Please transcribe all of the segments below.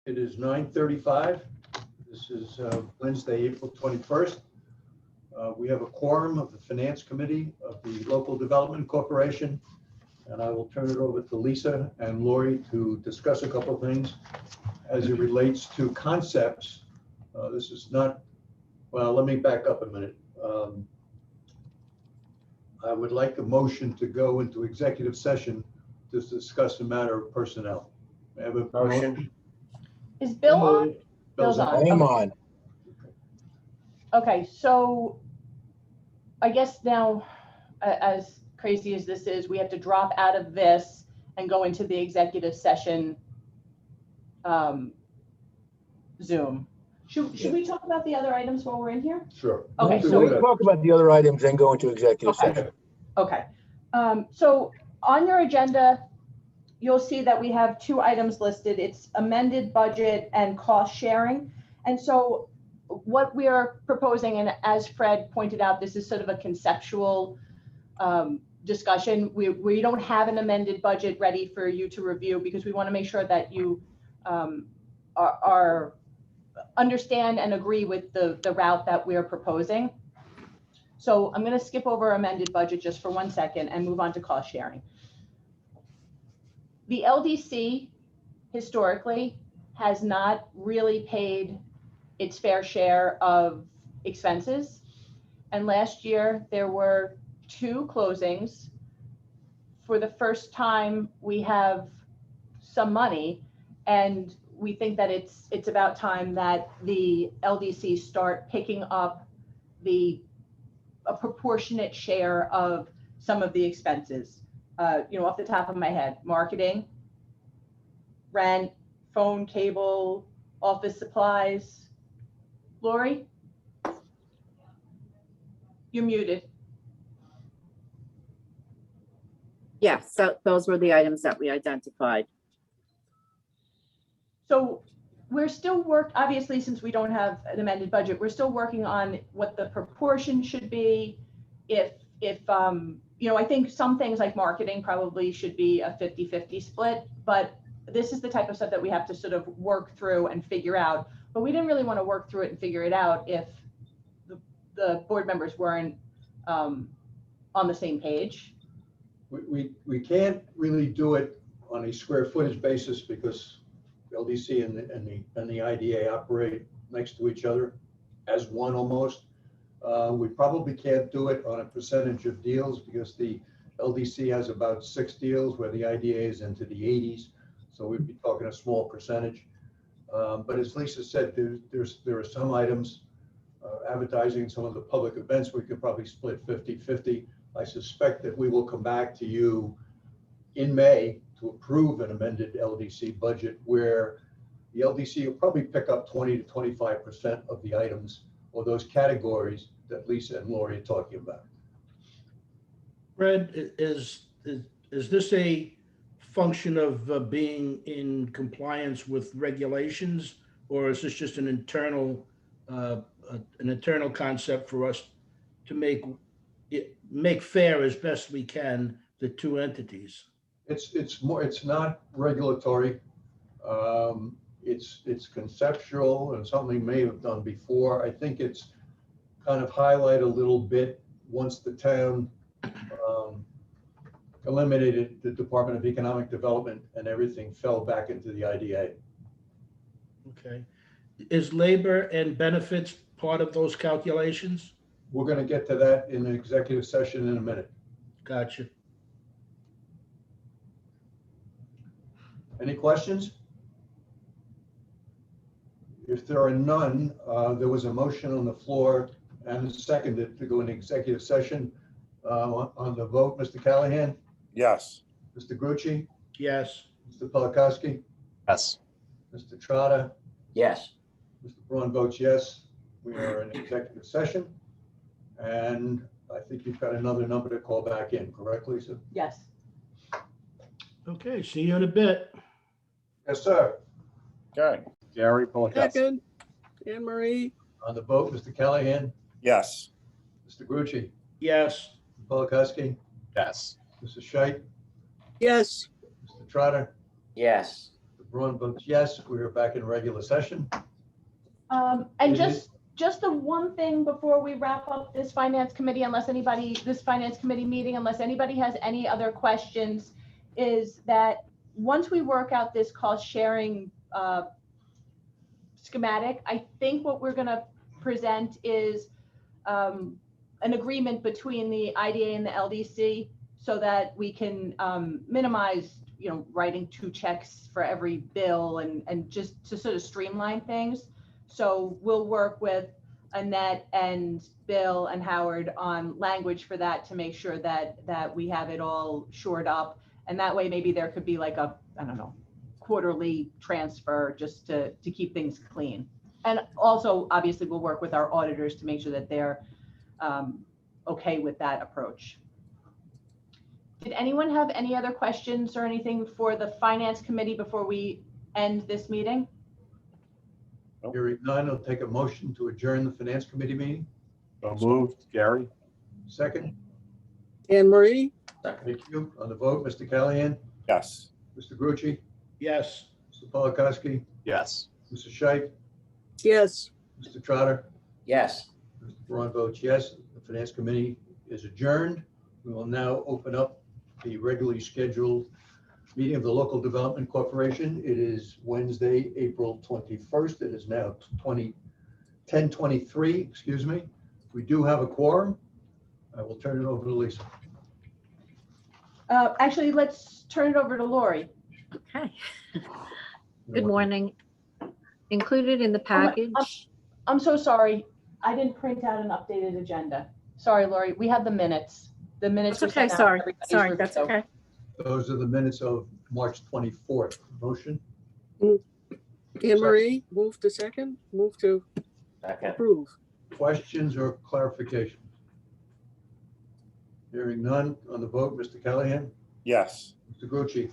It is 9:35. This is Wednesday, April 21st. We have a quorum of the Finance Committee of the Local Development Corporation, and I will turn it over to Lisa and Lori to discuss a couple of things as it relates to concepts. This is not, well, let me back up a minute. I would like a motion to go into executive session to discuss a matter of personnel. May I have a motion? Is Bill on? Bill's on. I am on. Okay, so I guess now, as crazy as this is, we have to drop out of this and go into the executive session Zoom. Should we talk about the other items while we're in here? Sure. Okay, So we can talk about the other items and go into executive Okay. session. Okay. So on your agenda, you'll see that we have two items listed. It's amended budget and cost sharing. And so what we are proposing, and as Fred pointed out, this is sort of a conceptual discussion. We don't have an amended budget ready for you to review because we want to make sure that you are understand and agree with the route that we're proposing. So I'm going to skip over amended budget just for 1 second and move on to cost sharing. The LDC historically has not really paid its fair share of expenses. And last year there were 2 closings. For the first time, we have some money, and we think that it's about time that the LDC start picking up a proportionate share of some of the expenses. Off the top of my head, marketing, rent, phone, cable, office supplies. Lori? You're muted. Yeah, so those were the items that we identified. So we're still obviously, since we don't have an amended budget, we're still working on what the proportion should be. I think some things like marketing probably should be a 50-50 split, but this is the type of stuff that we have to sort of work through and figure out. But we didn't really want to work through it and figure it out if the board members weren't on the same page. We can't really do it on a square footage basis because LDC and the IDA operate next to each other as one almost. We probably can't do it on a percentage of deals because the LDC has about 6 deals where the IDA is into the 80s. So we'd be talking a small percentage. But as Lisa said, there are some items, advertising some of the public events, we could probably split 50-50. I suspect that we will come back to you in May to approve an amended LDC budget where the LDC will probably pick up 20 to 25% of the items or those categories that Lisa and Lori are talking about. Fred, is this a function of being in compliance with regulations, or is this just an internal concept for us to make fair as best we can the 2 entities? It's not regulatory. It's conceptual and something we may have done before. I think it's kind of highlight a little bit once the town eliminated the Department of Economic Development and everything fell back into the IDA. Okay. Is labor and benefits part of those calculations? We're going to get to that in the executive session in a minute. Gotcha. Any questions? If there are none, there was a motion on the floor and seconded to go into executive session. On the vote, Mr. Callahan? Yes. Mr. Grucci? Yes. Mr. Polakowski? Yes. Mr. Trotta? Yes. Mr. Braun votes yes. We are in executive session. And I think you've got another number to call back in, correct, Lisa? Yes. Okay, see you in a bit. Yes, sir. Okay. Gary Polakowski. Second, Anne Marie. On the vote, Mr. Callahan? Yes. Mr. Grucci? Yes. Mr. Polakowski? Yes. Mrs. Scheit? Yes. Mr. Trotter? Yes. Mr. Braun votes yes. We are back in regular session. And It is- just the one thing before we wrap up this finance committee, this finance committee meeting, unless anybody has any other questions, is that once we work out this cost sharing schematic, I think what we're gonna present is an agreement between the IDA and the LDC so that we can minimize, writing 2 checks for every bill and just to sort of streamline things. So we'll work with Annette and Bill and Howard on language for that to make sure that we have it all shored up. And that way, maybe there could be like a, I don't know, quarterly transfer just to keep things clean. And also, obviously, we'll work with our auditors to make sure that they're okay with that approach. Did anyone have any other questions or anything for the finance committee before we end this meeting? Hearing none, I'll take a motion to adjourn the finance committee meeting. So moved. Gary? Second, Anne Marie, thank you. On the vote, Mr. Callahan, Yes. Mr. Grucci, Yes. Mr. Polakowski, Yes. Mr. Scheit, yes. Mr. Trotter, Yes. Mr. Braun votes yes. The finance committee is adjourned. We will now open up the regularly scheduled meeting of the Local Development Corporation. It is Wednesday, April 21st. It is now 10:23, excuse me. We do have a quorum. I will turn it over to Lisa. Actually, let's turn it over to Lori. Okay. Good morning. Included in the package, I'm so sorry. I didn't print out an updated agenda. Sorry, Lori. We have the minutes. The minutes. it's were okay, sent out for sorry, everybody's sorry, that's review. okay. Those are the minutes of March 24th. Motion? Anne Marie, move to second, move to approve. Questions or clarifications? Hearing none. On the vote, Mr. Callahan, Yes. Mr. Grucci,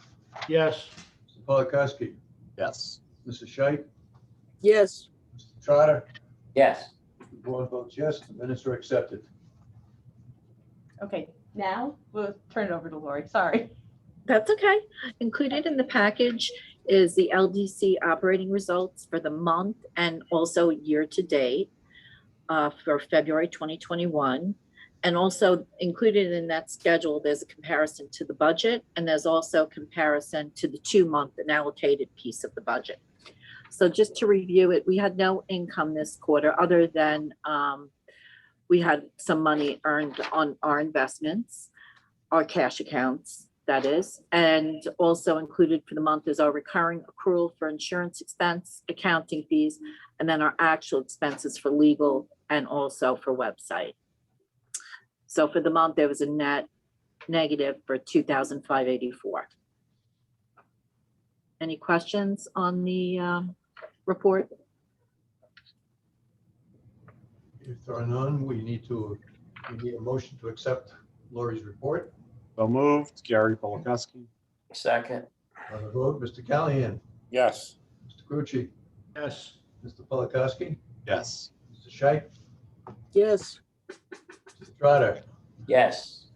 Yes. Mr. Polakowski, Yes. Mrs. Scheit, Yes, Mr. Trotter, Yes. the board votes yes. The minutes are accepted. Okay, now we'll turn it over to Lori. Sorry. That's okay. Included in the package is the LDC operating results for the month and also year-to-date for February 2021. And also included in that schedule, there's a comparison to the budget, and there's also comparison to the 2-month unallocated piece of the budget. So just to review it, we had no income this quarter other than we had some money earned on our investments, our cash accounts, that is. And also included for the month is our recurring accrual for insurance expense, accounting fees, and then our actual expenses for legal and also for website. So for the month, there was a net negative for $2,584. Any questions on the report? If there are none, we need a motion to accept Lori's report. So moved. Gary Polakowski? Second, On the vote, Mr. Callahan, Yes. Mr. Grucci, Yes. Mr. Polakowski, Yes. Mr. Scheit, yes. Mr. Trotter, yes.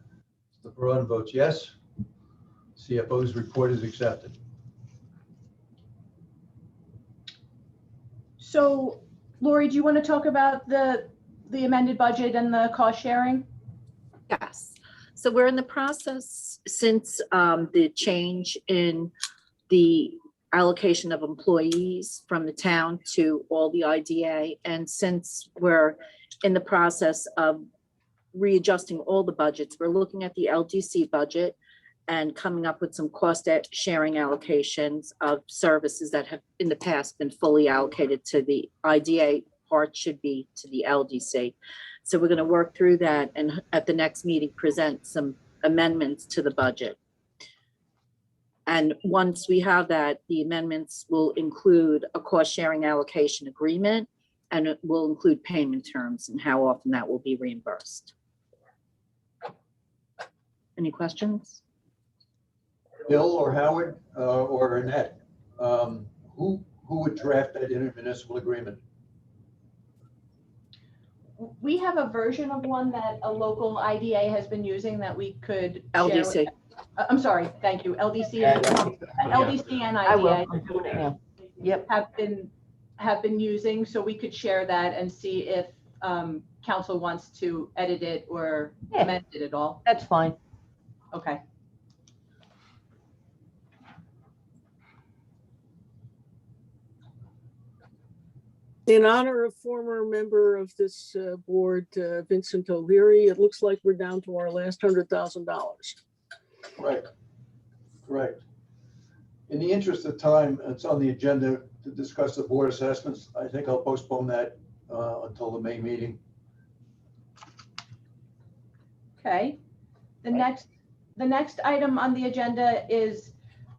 Mr. Braun votes yes. CFO's report is accepted. So, Lori, do you want to talk about the amended budget and the cost sharing? Yes. So we're in the process since the change in the allocation of employees from the town to all the IDA. And since we're in the process of readjusting all the budgets, we're looking at the LDC budget and coming up with some cost sharing allocations of services that have in the past been fully allocated to the IDA. Part should be to the LDC. So we're going to work through that and at the next meeting, present some amendments to the budget. And once we have that, the amendments will include a cost sharing allocation agreement, and it will include payment terms and how often that will be reimbursed. Any questions? Bill or Howard or Annette, who would draft that intermunicipal agreement? We have a version of one that a local IDA has been using that we could share with LDC. I'm sorry, thank you, LDC And- LDC and I will. IDA I'm doing it now. Yep. have been using, so we could share that and see if council wants to edit it or Yeah. amend it at all. That's fine. Okay. In honor of former member of this board, Vincent O'Leary, it looks like we're down to our last $100,000. Right, correct. In the interest of time, it's on the agenda to discuss the board assessments. I think I'll postpone that until the May meeting. Okay. The next item on the agenda is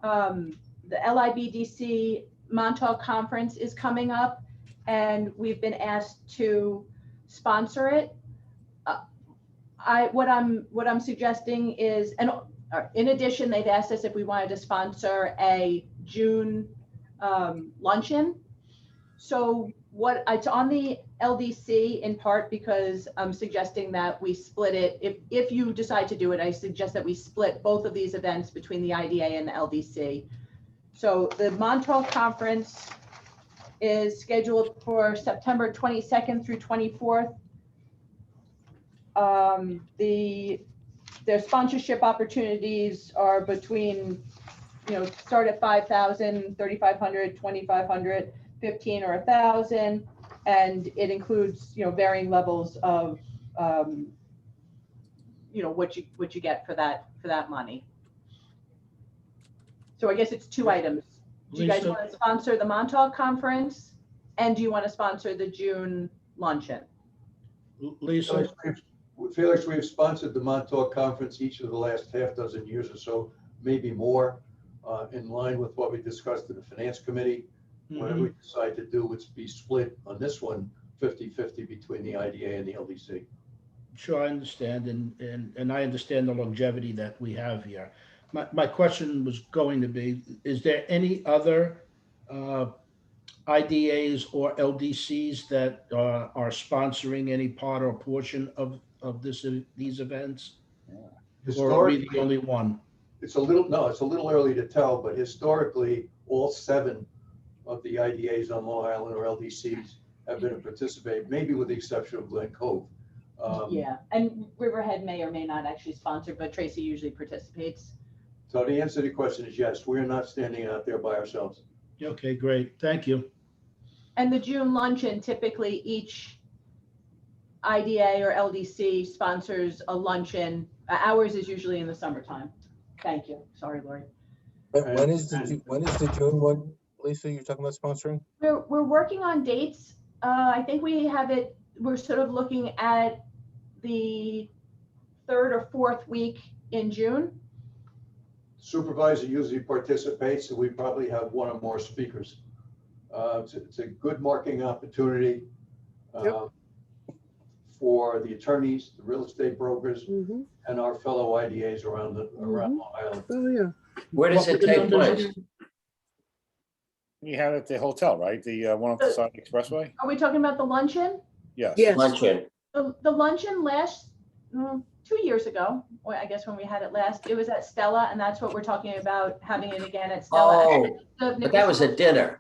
the LIBDC Montauk Conference is coming up, and we've been asked to sponsor it. What I'm suggesting is, and in addition, they've asked us if we wanted to sponsor a June luncheon. So it's on the LDC in part because I'm suggesting that we split it. If you decide to do it, I suggest that we split both of these events between the IDA and the LDC. So the Montauk Conference is scheduled for September 22nd through 24th. Their sponsorship opportunities are between, start at 5,000, 3,500, 2,500, 15 or 1,000, and it includes, varying levels of, what you get for that money. So I guess it's two items. Do you guys Lisa? want to sponsor the Montauk Conference, and do you want to sponsor the June luncheon? Lisa, Felix, we've sponsored the Montauk Conference each of the last half dozen years or so, maybe more, in line with what we discussed in the Finance Committee. Whatever we decide to do, it's be split on this one, 50-50 between the IDA and the LDC. sure, I understand, and I understand the longevity that we have here. My question was going to be, is there any other IDAs or LDCs that are sponsoring any part or portion of these events? Or are we the only one? It's a little early to tell, but historically, all 7 of the IDAs on Long Island or LDCs have been to participate, maybe with the exception of Glen Cove. Yeah, and Riverhead may or may not actually sponsor, but Tracy usually participates. So the answer to the question is yes, we're not standing out there by ourselves. Okay, great, thank you. And the June luncheon, typically each IDA or LDC sponsors a luncheon. Ours is usually in the summertime. Thank you. Sorry, Lori. When is the June one, Lisa, you're talking about sponsoring? We're working on dates. I think we have it, we're sort of looking at the 3rd or 4th week in June. Supervisor usually participates, so we probably have 1 or more speakers. It's a good marketing opportunity for the attorneys, the real estate brokers, and our fellow IDAs around Long Island. Oh, yeah. Where does it take place? You had it at the hotel, right? The one off the side of the expressway? Are we talking about the luncheon? Yes. Yes. Luncheon. The luncheon last 2 years ago, or I guess when we had it last, it was at Stella, and that's what we're talking about, having it again at Stella. Oh, but that was a dinner.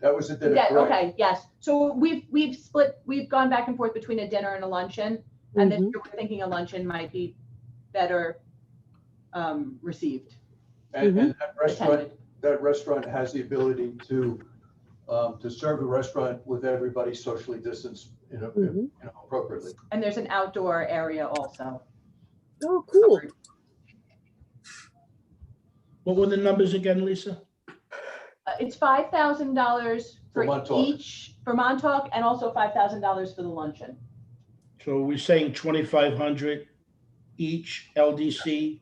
That was a dinner. Yeah, correct. okay, yes. So we've gone back and forth between a dinner and a luncheon, and then we're thinking a luncheon might be better received. And that attended. restaurant has the ability to serve the restaurant with everybody socially distanced, appropriately. And there's an outdoor area also. Oh, cool. What were the numbers again, Lisa? It's $5,000 For for Montauk. each, for Montauk, and also $5,000 for the luncheon. So we're saying 2,500 each LDC,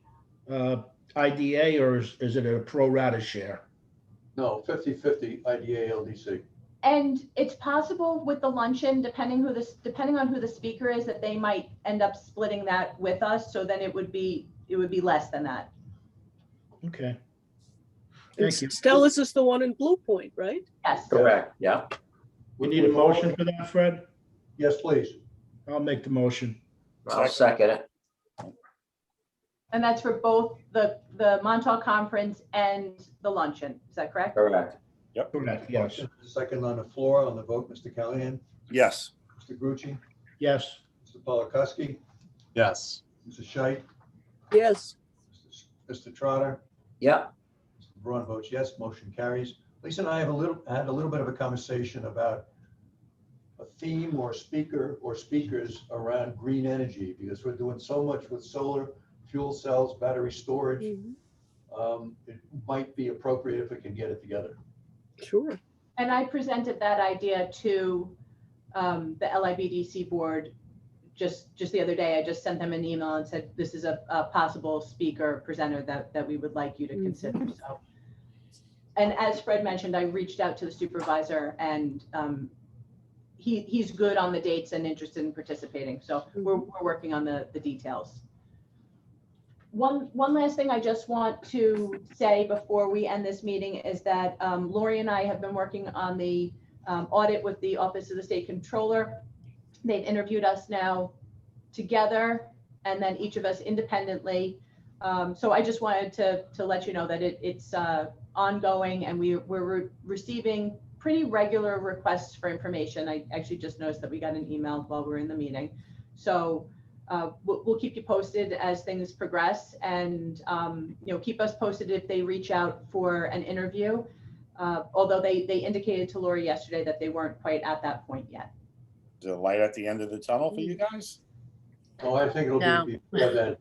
IDA, or is it a pro rata share? No, 50-50 IDA LDC. And it's possible with the luncheon, depending on who the speaker is, that they might end up splitting that with us. So then it would be less than that. Okay. And Thank you. Stella's is the one in Blue Point, right? Yes. Correct, yeah. We need a motion for that, Fred? Yes, please. I'll make the motion. I'll second it. And that's for both the Montauk Conference and the luncheon. Is that correct? Correct. Correct, yes. Second on the floor on the vote, Mr. Callahan, Yes. Mr. Grucci, Yes, Mr. Polakowski, Yes. Mrs. Scheit, Yes, Mr. Trotter, Yep. Mr. Braun votes yes, motion carries. Lisa and I had a little bit of a conversation about a theme or speaker or speakers around green energy, because we're doing so much with solar, fuel cells, battery storage. It might be appropriate if we can get it together. sure. And I presented that idea to the LIBDC board just the other day. I just sent them an email and said, this is a possible speaker presenter that we would like you to consider. So, and as Fred mentioned, I reached out to the supervisor, and he's good on the dates and interested in participating. So we're working on the details. One last thing I just want to say before we end this meeting is that Lori and I have been working on the audit with the Office of the State Controller. They've interviewed us now together, and then each of us independently. So I just wanted to let you know that it's ongoing, and we're receiving pretty regular requests for information. I actually just noticed that we got an email while we were in the meeting. So we'll keep you posted as things progress, and keep us posted if they reach out for an interview. Although they indicated to Lori yesterday that they weren't quite at that point yet. The light at the end of the tunnel for you guys? Oh, I think it'll No. be before then.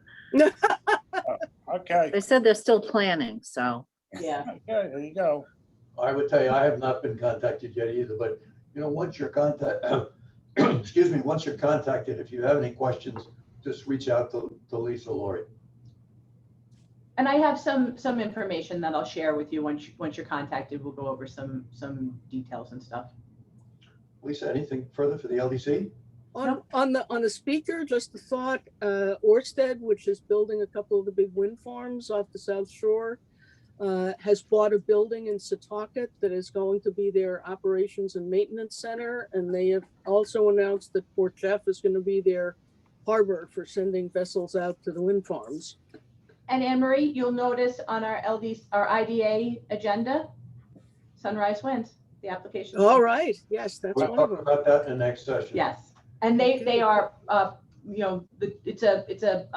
Okay. They said they're still planning, so. Yeah. Okay, there you go. I would tell you, I have not been contacted yet either, but once you're excuse me, once you're contacted, if you have any questions, just reach out to Lisa or Lori. And I have some information that I'll share with you once you're contacted. We'll go over some details and stuff. Lisa, anything further for the LDC? On the speaker, just a thought, Orsted, which is building a couple of the big wind farms off the South Shore, has bought a building in Setauket that is going to be their operations and maintenance center. And they have also announced that Port Jeff is going to be their harbor for sending vessels out to the wind farms. And Anne Marie, you'll notice on our IDA agenda, Sunrise Winds, the application. All right, yes, that's We'll one of talk them. about that in the next session. Yes, and they are it's a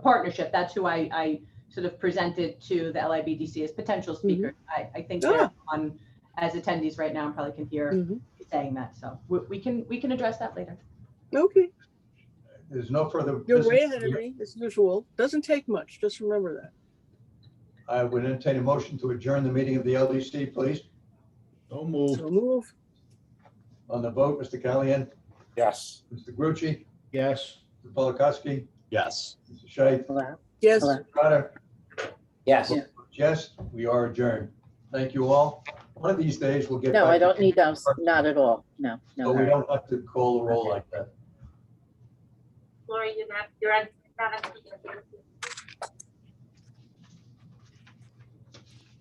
partnership. That's who I sort of presented to the LIBDC as potential speakers. I think they're on as attendees right now and probably can hear saying that. So we can address that later. Okay, There's no further you're business. way ahead of me, as usual. Doesn't take much, just remember that. I would entertain a motion to adjourn the meeting of the LDC, please. don't move. So move. On the vote, Mr. Callahan, Yes. Mr. Grucci, Yes. Mr. Polakowski, Yes. Mr. Scheit, Yes. Mr. Trotter. Yes. Yes, we are adjourned. Thank you all. One of these days we'll get. No, back I to don't need those, not at all. No, So no. we don't have to call the roll like that. Lori, you're on.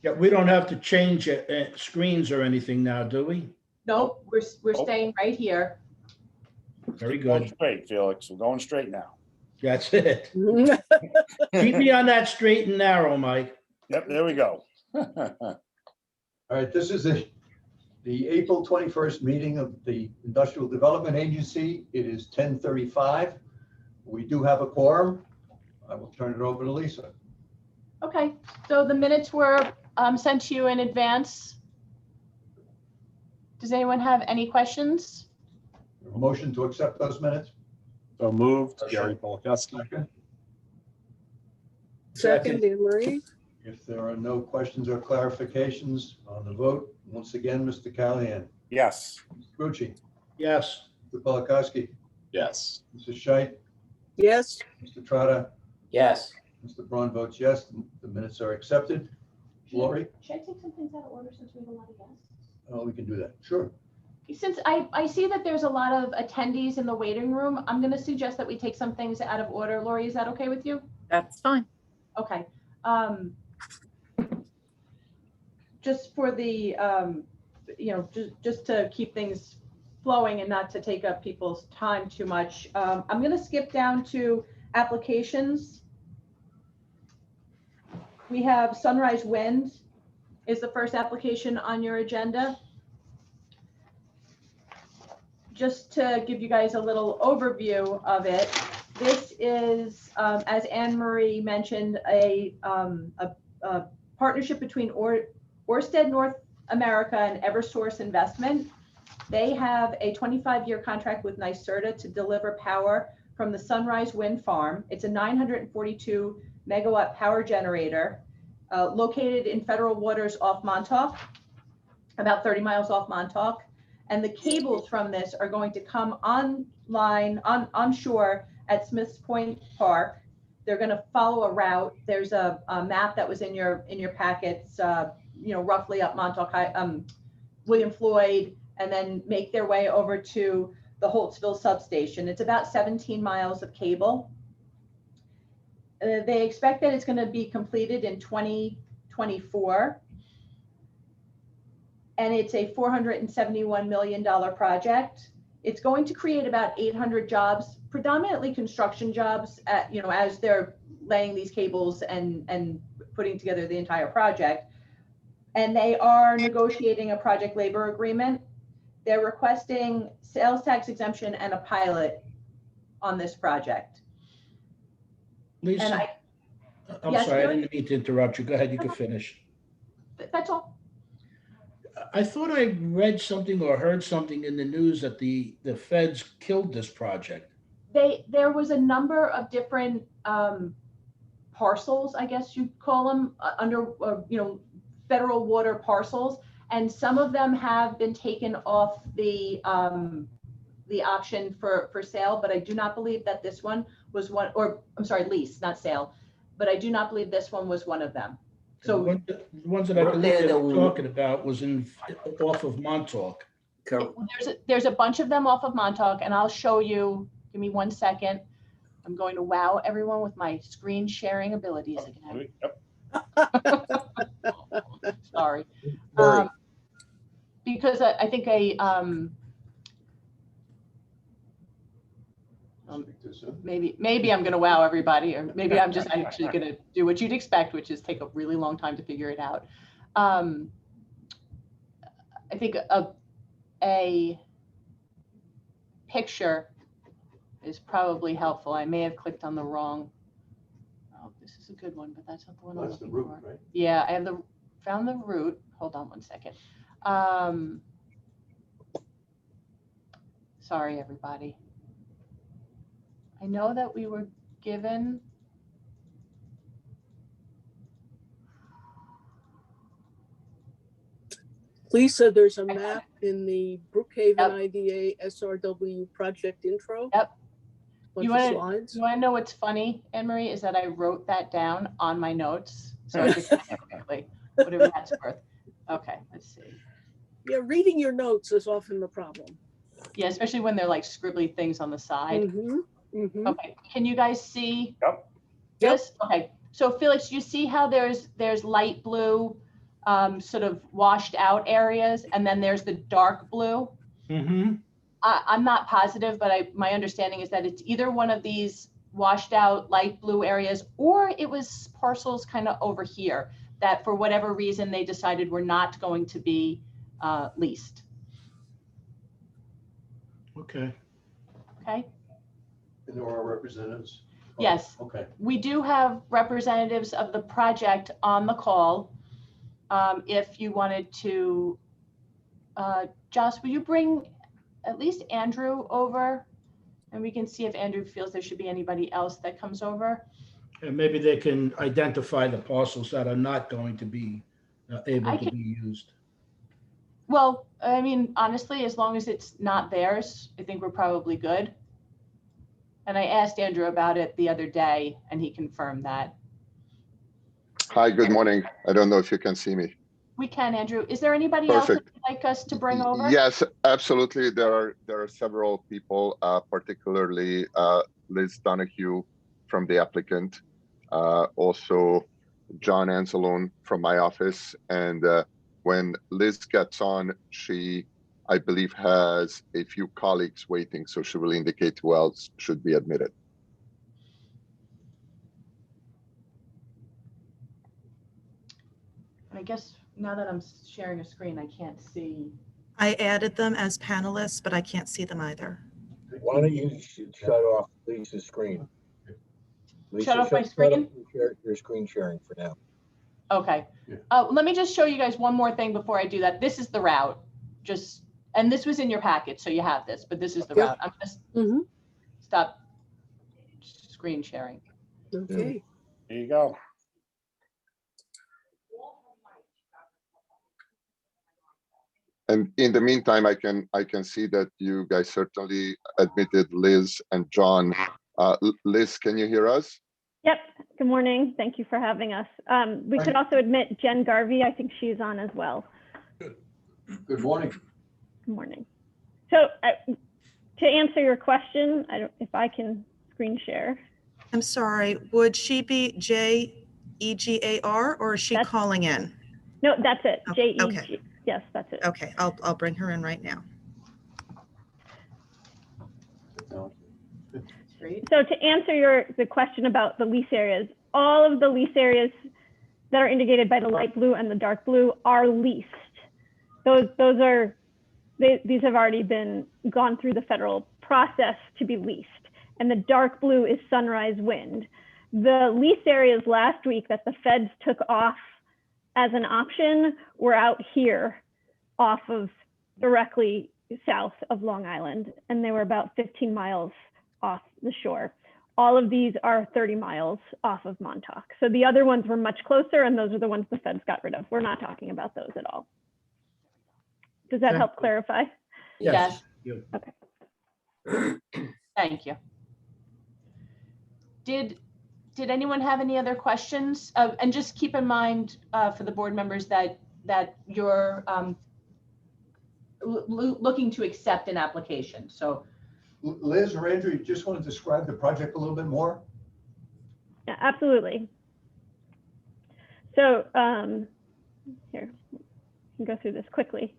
Yeah, we don't have to change screens or anything now, do we? Nope, we're Nope. staying right here. Very Going good. straight, Felix. We're going straight now. That's it. Keep me on that straight and narrow, Mike. Yep, there we go. All right, this is the April 21st meeting of the Industrial Development Agency. It is 10:35. We do have a quorum. I will turn it over to Lisa. Okay, so the minutes were sent to you in advance. Does anyone have any questions? A motion to accept those minutes? So moved, Gary Polakowski. Second. Second, Anne Marie. If there are no questions or clarifications on the vote, once again, Mr. Callahan, Yes. Mr. Grucci, Yes. Mr. Polakowski, Yes. Mrs. Scheit, Yes. Mr. Trotter, Yes. Mr. Braun votes yes. The minutes are accepted. Lori? Should I take some things out of order since we have a lot of guests? Oh, we can do that. Sure. Since I see that there's a lot of attendees in the waiting room, I'm going to suggest that we take some things out of order. Lori, is that okay with you? That's fine. Okay. Just for the, just to keep things flowing and not to take up people's time too much, I'm going to skip down to applications. we have Sunrise Wind is the first application on your agenda. Just to give you guys a little overview of it, this is, as Anne Marie mentioned, a partnership between Ørsted North America and Eversource Investment. They have a 25-year contract with NYSERDA to deliver power from the Sunrise Wind Farm. It's a 942 megawatt power generator located in federal waters off Montauk, about 30 miles off Montauk. And the cables from this are going to come onshore at Smith's Point Park. They're going to follow a route. There's a map that was in your packets, roughly up Montauk, William Floyd, and then make their way over to the Holtzville substation. It's about 17 miles of cable. They expect that it's going to be completed in 2024. And it's a $471 million project. It's going to create about 800 jobs, predominantly construction jobs, as they're laying these cables and putting together the entire project. And they are negotiating a project labor agreement. They're requesting sales tax exemption and a pilot on this project. Lisa, I'm Yes, sorry, I Billy? didn't mean to interrupt you. Go ahead, you can finish. That's all. I thought I read something or heard something in the news that the feds killed this project. There was a number of different parcels, I guess you'd call them, under federal water parcels, and some of them have been taken off the auction for sale, but I do not believe that this one was one, or I'm sorry, lease, not sale, but I do not believe this one was one of them. So The ones that I believe they were talking about was off of Montauk. there's a bunch of them off of Montauk, and I'll show you. Give me 1 second. I'm going to wow everyone with my screen sharing abilities again. Sorry. Because I think maybe I'm going to wow everybody, or maybe I'm just actually going to do what you'd expect, which is take a really long time to figure it out. I think a picture is probably helpful. I may have clicked on the wrong. Oh, this is a good one, but that's not the one I'm looking for. Right? Yeah, I have found the route. Hold on 1 second. Sorry, everybody. I know that we were given. Lisa, there's a map in the Brookhaven IDA SRW project intro. Yep. You want to know what's funny, Anne Marie, is that I wrote that down on my notes, so I could see it quickly, whatever that's worth. Okay, let's see. Yeah, reading your notes is often the problem. Yeah, especially when they're like scribbly things on the side. Mm-hmm. Mm-hmm. Okay, can you guys see Yep. this? Yep. Okay, so Felix, you see how there's light blue, sort of washed out areas, and then there's the dark blue. Mm-hmm. I'm not positive, but my understanding is that it's either one of these washed out light blue areas, or it was parcels kind of over here that for whatever reason they decided were not going to be leased. Okay. Okay. And there are representatives? Yes. Okay. We do have representatives of the project on the call. If you wanted to, Joss, will you bring at least Andrew over, and we can see if Andrew feels there should be anybody else that comes over. And maybe they can identify the parcels that are not going to be able to be used. Well, I mean, honestly, as long as it's not theirs, I think we're probably good. And I asked Andrew about it the other day, and he confirmed that. Hi, good morning. I don't know if you can see me. We can, Andrew. Is there anybody else that you'd like us to bring over? Yes, absolutely. There are several people, particularly Liz Donahue from the applicant, also John Anzalone from my office. And when Liz gets on, she, I believe, has a few colleagues waiting, so she will indicate who else should be admitted. I guess now that I'm sharing a screen, I can't see. I added them as panelists, but I can't see them either. Why don't you shut off Lisa's screen? Shut off my off screen? your screen sharing for now. Okay. Yeah. Let me just show you guys one more thing before I do that. This is the route. And this was in your package, so you have this, but this is the Yep. route. I'm just Mhm. stop screen sharing. Okay. There you go. And in the meantime, I can see that you guys certainly admitted Liz and John. Liz, can you hear us? Yep. Good morning. Thank you for having us. We could also admit Jen Garvey. I think she's on as well. Good morning. Good morning. So to answer your question, if I can screen share. I'm sorry, would she be J-E-G-A-R or is she That's- calling in? No, that's it. Oh, J-E-G. okay. Yes, that's it. Okay, I'll bring her in right now. Great. So to answer the question about the lease areas, all of the lease areas that are indicated by the light blue and the dark blue are leased. These have already been gone through the federal process to be leased. And the dark blue is Sunrise Wind. The lease areas last week that the feds took off as an option were out here off of directly south of Long Island. And they were about 15 miles off the shore. All of these are 30 miles off of Montauk. So the other ones were much closer, and those are the ones the feds got rid of. We're not talking about those at all. Does that help clarify? Yes. You. Okay. Thank you. Did anyone have any other questions? And just keep in mind for the board members that you're looking to accept an application. So Liz or Andrew, you just want to describe the project a little bit more? Yeah, absolutely. So here, I can go through this quickly.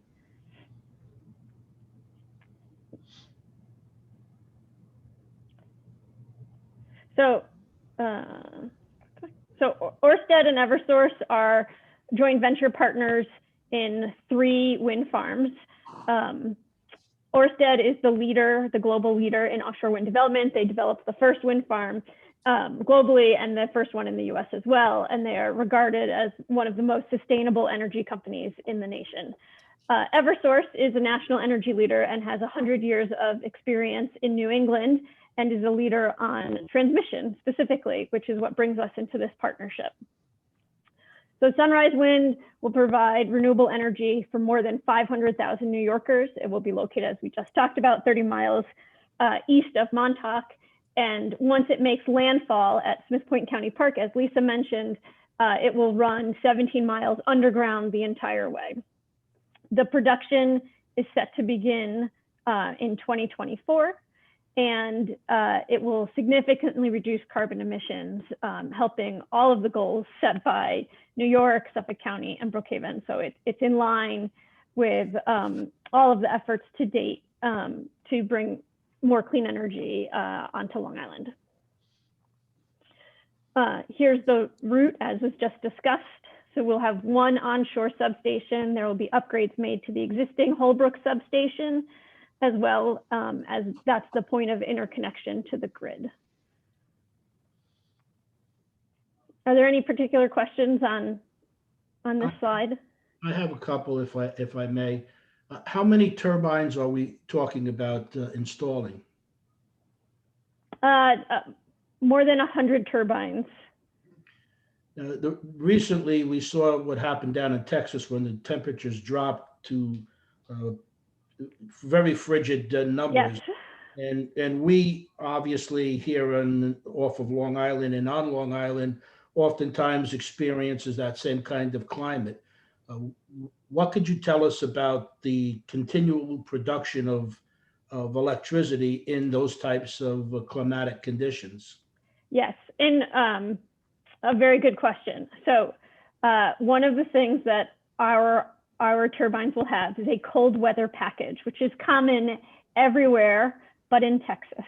So Ørsted and Eversource are joint venture partners in 3 wind farms. Ørsted is the leader, the global leader in offshore wind development. They developed the first wind farm globally and the first one in the US as well. And they are regarded as one of the most sustainable energy companies in the nation. Eversource is a national energy leader and has 100 years of experience in New England and is a leader on transmission specifically, which is what brings us into this partnership. So Sunrise Wind will provide renewable energy for more than 500,000 New Yorkers. It will be located, as we just talked about, 30 miles east of Montauk. And once it makes landfall at Smith Point County Park, as Lisa mentioned, it will run 17 miles underground the entire way. The production is set to begin in 2024. And it will significantly reduce carbon emissions, helping all of the goals set by New York, Suffolk County, and Brookhaven. So it's in line with all of the efforts to date to bring more clean energy onto Long Island. Here's the route as was just discussed. So we'll have 1 onshore substation. There will be upgrades made to the existing Holbrook substation, as well as that's the point of interconnection to the grid. Are there any particular questions on this slide? I have a couple, if I may. How many turbines are we talking about installing? More than 100 turbines. Recently, we saw what happened down in Texas when the temperatures dropped to very frigid numbers. Yes. And we obviously here off of Long Island and on Long Island oftentimes experiences that same kind of climate. What could you tell us about the continual production of electricity in those types of climatic conditions? Yes, and a very good question. So one of the things that our turbines will have is a cold weather package, which is common everywhere but in Texas.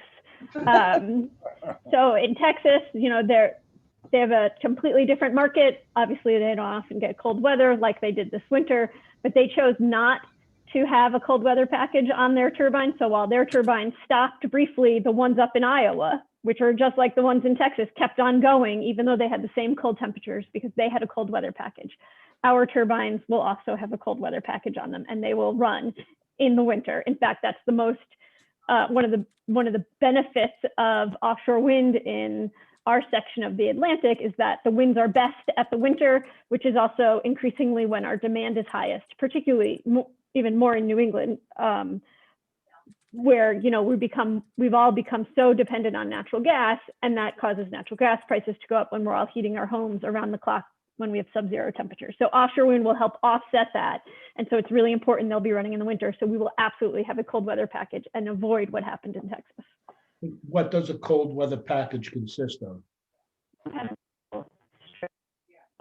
So in Texas, you know, they have a completely different market. Obviously, they don't often get cold weather like they did this winter, but they chose not to have a cold weather package on their turbines. So while their turbines stopped briefly, the ones up in Iowa, which are just like the ones in Texas, kept on going, even though they had the same cold temperatures because they had a cold weather package. Our turbines will also have a cold weather package on them, and they will run in the winter. In fact, that's the most, one of the benefits of offshore wind in our section of the Atlantic is that the winds are best at the winter, which is also increasingly when our demand is highest, particularly even more in New England, where we've all become so dependent on natural gas, and that causes natural gas prices to go up when we're all heating our homes around the clock when we have sub-zero temperatures. So offshore wind will help offset that. And so it's really important they'll be running in the winter. So we will absolutely have a cold weather package and avoid what happened in Texas. What does a cold weather package consist of?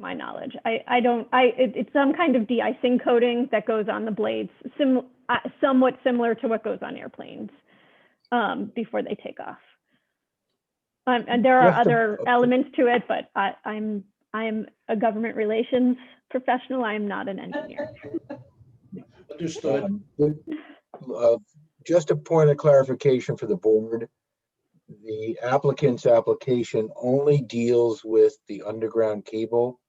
My knowledge, it's some kind of de-icing coating that goes on the blades, somewhat similar to what goes on airplanes before they take off. And there are other elements to it, but I am a government relations professional. I am not an engineer. Understood. Just a point of clarification for the board. The applicant's application only deals with the underground cable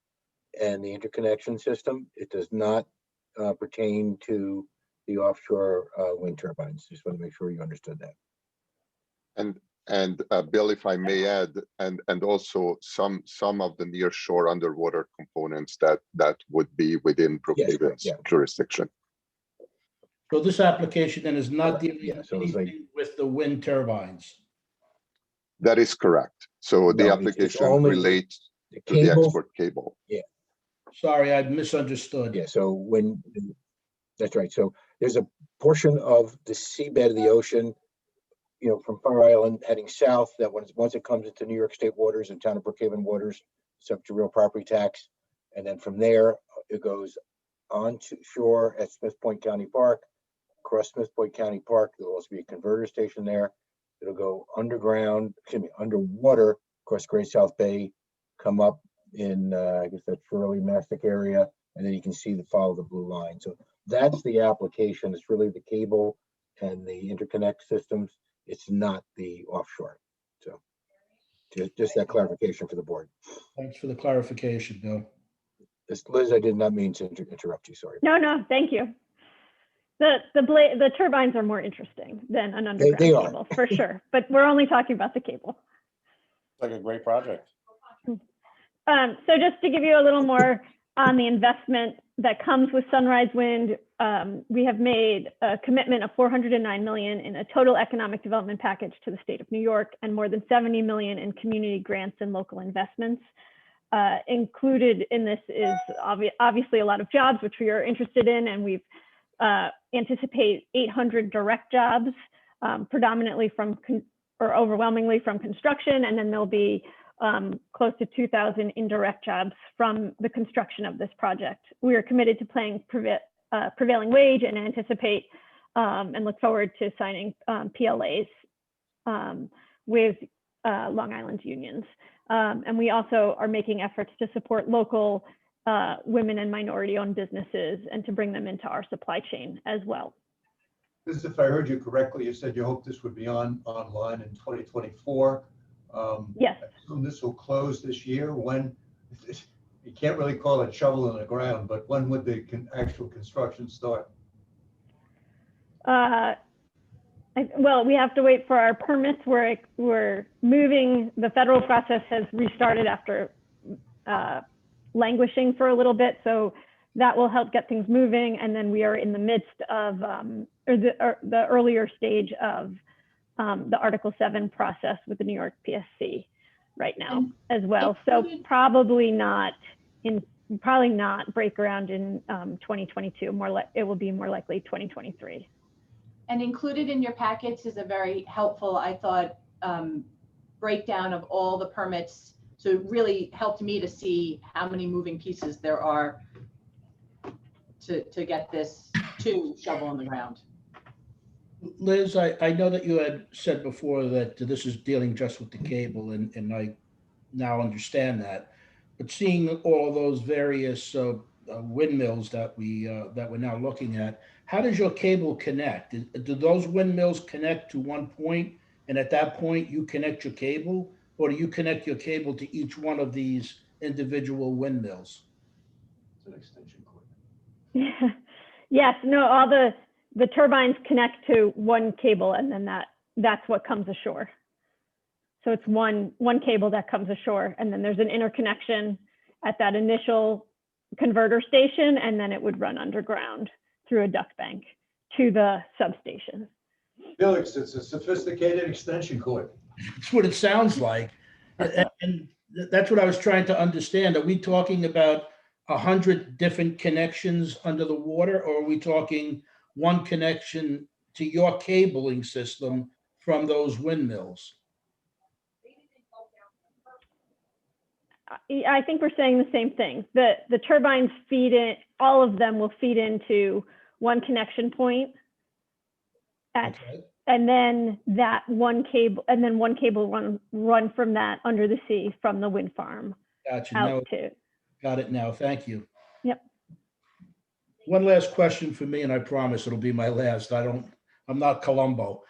and the interconnection system. It does not pertain to the offshore wind turbines. Just want to make sure you understood that. And Bill, if I may add, and also some of the near shore underwater components that would be within Brookhaven's jurisdiction. So this application then is not dealing with the wind turbines. That is correct. So the application relates to the export cable. Yeah. Sorry, I misunderstood. Yeah. So that's right. So there's a portion of the seabed of the ocean, from Fire Island heading south, that once it comes into New York State waters and town of Brookhaven waters, subject to real property tax. And then from there, it goes on to shore at Smith Point County Park, across Smith Point County Park. There'll also be a converter station there. It'll go underwater across Great South Bay, come up in, I guess that Shirley Mastic area, and then you can see follow the blue line. So that's the application. It's really the cable and the interconnect systems. It's not the offshore. So just that clarification for the board. Thanks for the clarification, Bill. Liz, I did not mean to interrupt you. Sorry. No, thank you. The turbines are more interesting than an underground cable, for sure. But we're only talking about the cable. It's like a great project. So just to give you a little more on the investment that comes with Sunrise Wind, we have made a commitment of $409 million in a total economic development package to the state of New York, and more than $70 million in community grants and local investments. Included in this is obviously a lot of jobs, which we are interested in, and we've anticipate 800 direct jobs, predominantly or overwhelmingly from construction, and then there'll be close to 2,000 indirect jobs from the construction of this project. We are committed to paying prevailing wage and anticipate and look forward to signing PLAs with Long Island unions. And we also are making efforts to support local women and minority-owned businesses and to bring them into our supply chain as well. This, if I heard you correctly, you said you hope this would be online in 2024. Yes. I assume this will close this year. When, you can't really call it shovel in the ground, but when would the actual construction start? Well, we have to wait for our permits. We're moving. The federal process has restarted after languishing for a little bit, so that will help get things moving. And then we are in the midst of the earlier stage of the Article 7 process with the New York PSC right now as well. So probably not break ground in 2022. It will be more likely 2023. And included in your packets is a very helpful, I thought, breakdown of all the permits. So it really helped me to see how many moving pieces there are to get this to shovel in the ground. Liz, I know that you had said before that this is dealing just with the cable, and I now understand that. But seeing all of those various windmills that we're now looking at, how does your cable connect? Do those windmills connect to one point, and at that point you connect your cable, or do you connect your cable to each one of these individual windmills? It's an extension cord. Yes, no, all the turbines connect to one cable, and then that's what comes ashore. So it's one cable that comes ashore, and then there's an interconnection at that initial converter station, and then it would run underground through a duct bank to the substation. Felix, it's a sophisticated extension cord. That's what it sounds like. And that's what I was trying to understand. Are we talking about 100 different connections under the water, or are we talking one connection to your cabling system from those windmills? I think we're saying the same thing. The turbines feed in, all of them will feed into one connection point and then that one cable, and then one cable run from that under the sea from the wind farm. Gotcha. Out No, to. got it now. Thank you. Yep. One last question for me, and I promise it'll be my last. I'm not Columbo.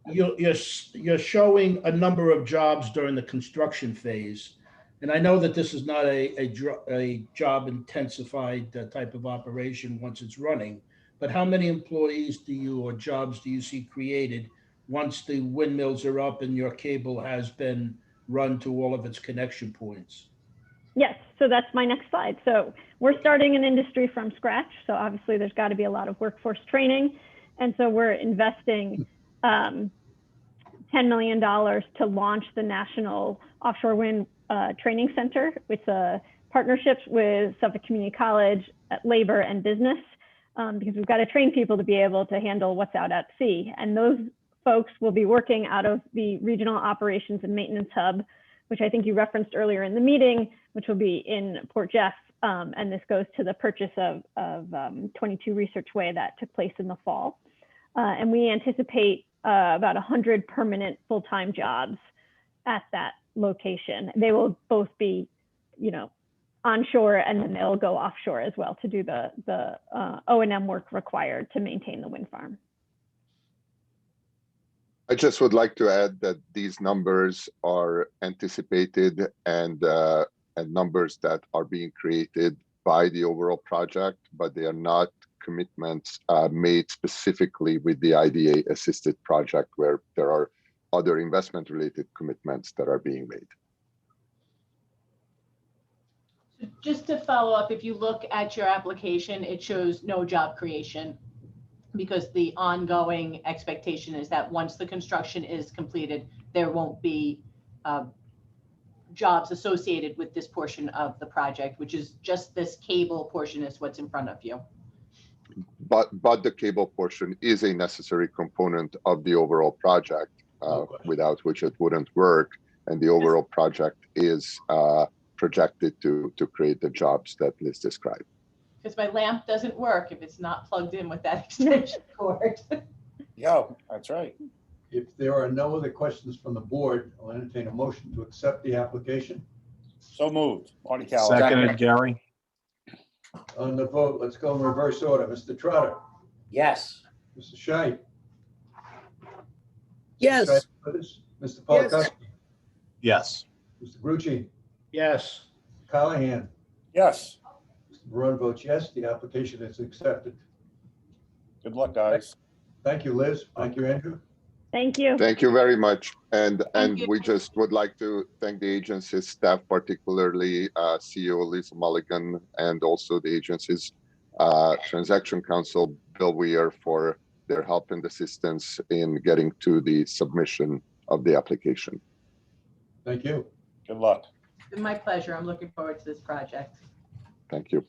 You're showing a number of jobs during the construction phase, and I know that this is not a job intensified type of operation once it's running, but how many employees or jobs do you see created once the windmills are up and your cable has been run to all of its connection points? Yes, so that's my next slide. So we're starting an industry from scratch. So obviously there's got to be a lot of workforce training. And so we're investing $10 million to launch the National Offshore Wind Training Center. It's a partnership with Suffolk Community College, Labor and Business, because we've got to train people to be able to handle what's out at sea. And those folks will be working out of the Regional Operations and Maintenance Hub, which I think you referenced earlier in the meeting, which will be in Port Jeff. And this goes to the purchase of 22 Research Way that took place in the fall. And we anticipate about 100 permanent full-time jobs at that location. They will both be, onshore, and then they'll go offshore as well to do the O&M work required to maintain the wind farm. I just would like to add that these numbers are anticipated and numbers that are being created by the overall project, but they are not commitments made specifically with the IDA assisted project, where there are other investment related commitments that are being made. Just to follow up, if you look at your application, it shows no job creation, because the ongoing expectation is that once the construction is completed, there won't be jobs associated with this portion of the project, which is just this cable portion is what's in front of you. But the cable portion is a necessary component of the overall project, without which it wouldn't work. And the overall project is projected to create the jobs that Liz described. Because my lamp doesn't work if it's not plugged in with that extension cord. Yeah, that's right. If there are no other questions from the board, I'll entertain a motion to accept the application. So moved. Marty Callen. Seconded, Gary. On the vote, let's go in reverse order. Mr. Trotter, Yes. Mr. Scheit, Yes. Mr. Polakowski, Yes. Mr. Grucci, Yes. Callahan, Yes. Mr. Barone votes yes, the application is accepted. Good luck, guys. Thank you, Liz. Thank you, Andrew. Thank you. Thank you very much. And you. we just would like to thank the agency's staff, particularly CEO Lisa Mulligan, and also the agency's transaction counsel, Bill Weir, for their help and assistance in getting to the submission of the application. Thank you. Good luck. It's been my pleasure. I'm looking forward to this project. Thank you.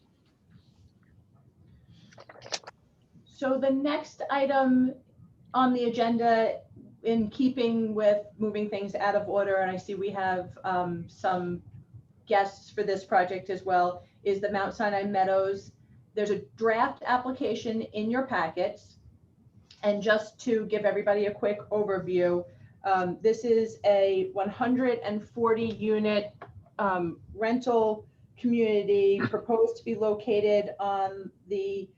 So the next item on the agenda, in keeping with moving things out of order, and I see we have some guests for this project as well, is the Mount Sinai Meadows. There's a draft application in your packets. And just to give everybody a quick overview, This is a 140 unit rental community proposed to be located on the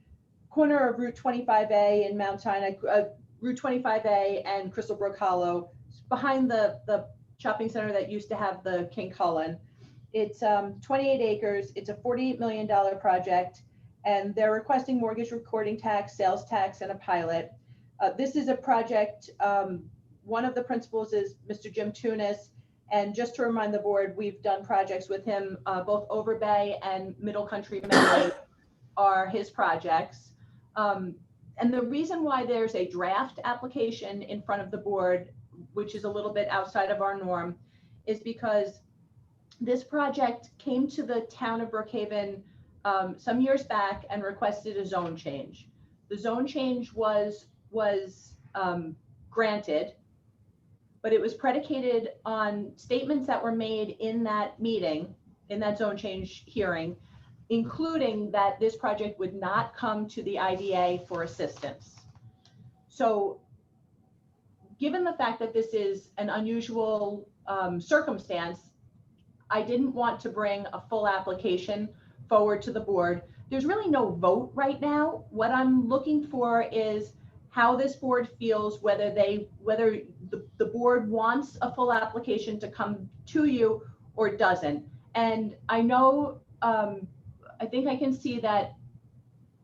corner of Route 25A in Mount Sinai, Route 25A and Crystal Brook Hollow, behind the shopping center that used to have the King Cullen. It's 28 acres. It's a $48 million project, and they're requesting mortgage recording tax, sales tax, and a pilot. This is a project, one of the principals is Mr. Jim Tunis, and just to remind the board, we've done projects with him, both Over Bay and Middle Country Meadows are his projects. And the reason why there's a draft application in front of the board, which is a little bit outside of our norm, is because this project came to the town of Brookhaven some years back and requested a zone change. The zone change was granted, but it was predicated on statements that were made in that meeting, in that zone change hearing, including that this project would not come to the IDA for assistance. So given the fact that this is an unusual circumstance, I didn't want to bring a full application forward to the board. There's really no vote right now. What I'm looking for is how this board feels, whether the board wants a full application to come to you or doesn't. And I know, I think I can see that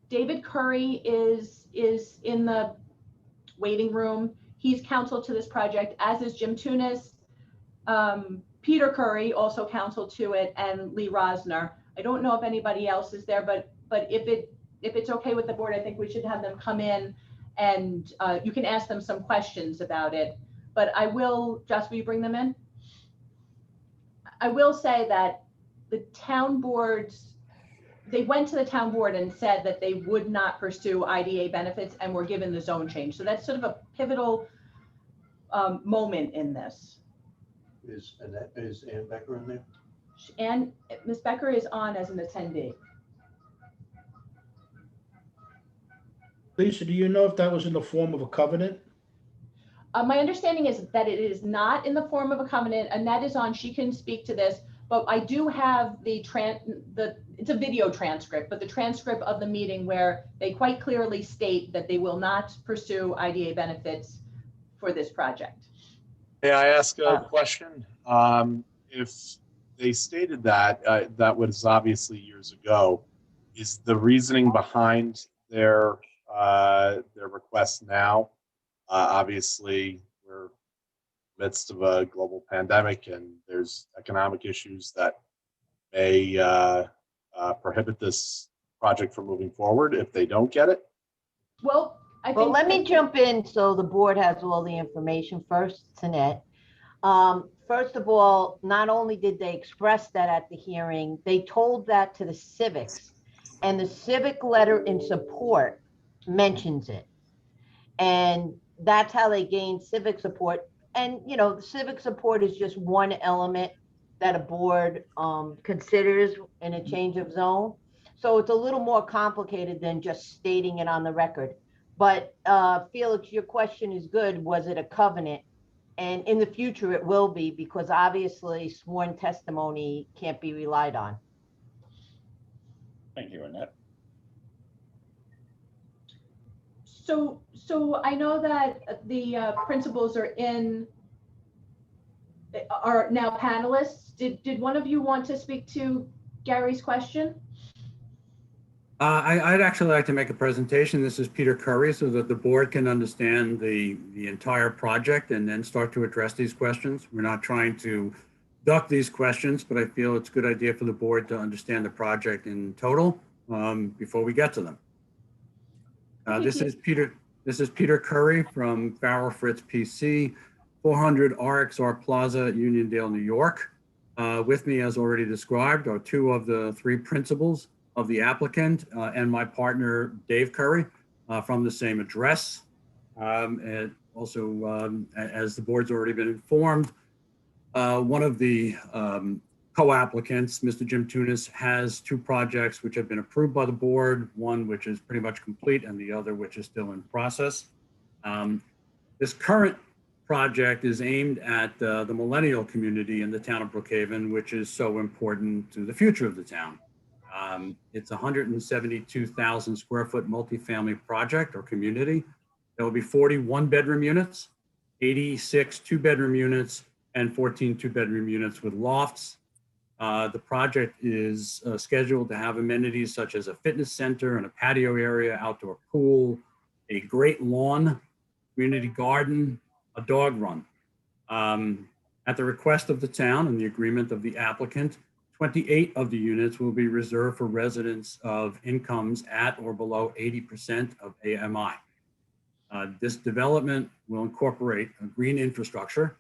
David Curry is in the waiting room. He's counsel to this project, as is Jim Tunis. Peter Curry, also counsel to it, and Lee Rosner. I don't know if anybody else is there, but if it's okay with the board, I think we should have them come in and you can ask them some questions about it. But I will, Josh, will you bring them in? I will say that the town boards, they went to the town board and said that they would not pursue IDA benefits and were given the zone change. So that's sort of a pivotal moment in this. Is Ann Becker in there? And Ms. Becker is on as an attendee. Lisa, do you know if that was in the form of a covenant? My understanding is that it is not in the form of a covenant. Annette is on, she can speak to this, but I do have it's a video transcript, but the transcript of the meeting where they quite clearly state that they will not pursue IDA benefits for this project. May I ask a question? If they stated that, that was obviously years ago, is the reasoning behind their request now? Obviously, we're in the midst of a global pandemic and there's economic issues that may prohibit this project from moving forward if they don't get it? Well, Well, let me jump in so the board has all the information first, Annette. First of all, not only did they express that at the hearing, they told that to the civics, and the civic letter in support mentions it. And that's how they gained civic support. And, you know, the civic support is just one element that a board considers in a change of zone. So it's a little more complicated than just stating it on the record. But Felix, your question is good. Was it a covenant? And in the future, it will be, because obviously sworn testimony can't be relied on. Thank you, Annette. So I know that the principals are now panelists. Did one of you want to speak to Gary's question? I'd actually like to make a presentation. This is Peter Curry, so that the board can understand the entire project and then start to address these questions. We're not trying to duck these questions, but I feel it's a good idea for the board to understand the project in total before we get to them. This is Peter Curry from Farrell Fritz PC, 400 RXR Plaza, Uniondale, New York. With me, as already described, are two of the three principals of the applicant and my partner, Dave Curry, from the same address. And also, as the board's already been informed, one of the co-applicants, Mr. Jim Tunis, has two projects which have been approved by the board, one which is pretty much complete and the other which is still in process. This current project is aimed at the millennial community in the town of Brookhaven, which is so important to the future of the town. It's a 172,000 square foot multifamily project or community. There will be 41 bedroom units, 86 two-bedroom units, and 14 two-bedroom units with lofts. The project is scheduled to have amenities such as a fitness center and a patio area, outdoor pool, a great lawn, community garden, a dog run. At the request of the town and the agreement of the applicant, 28 of the units will be reserved for residents of incomes at or below 80% of AMI. This development will incorporate a green infrastructure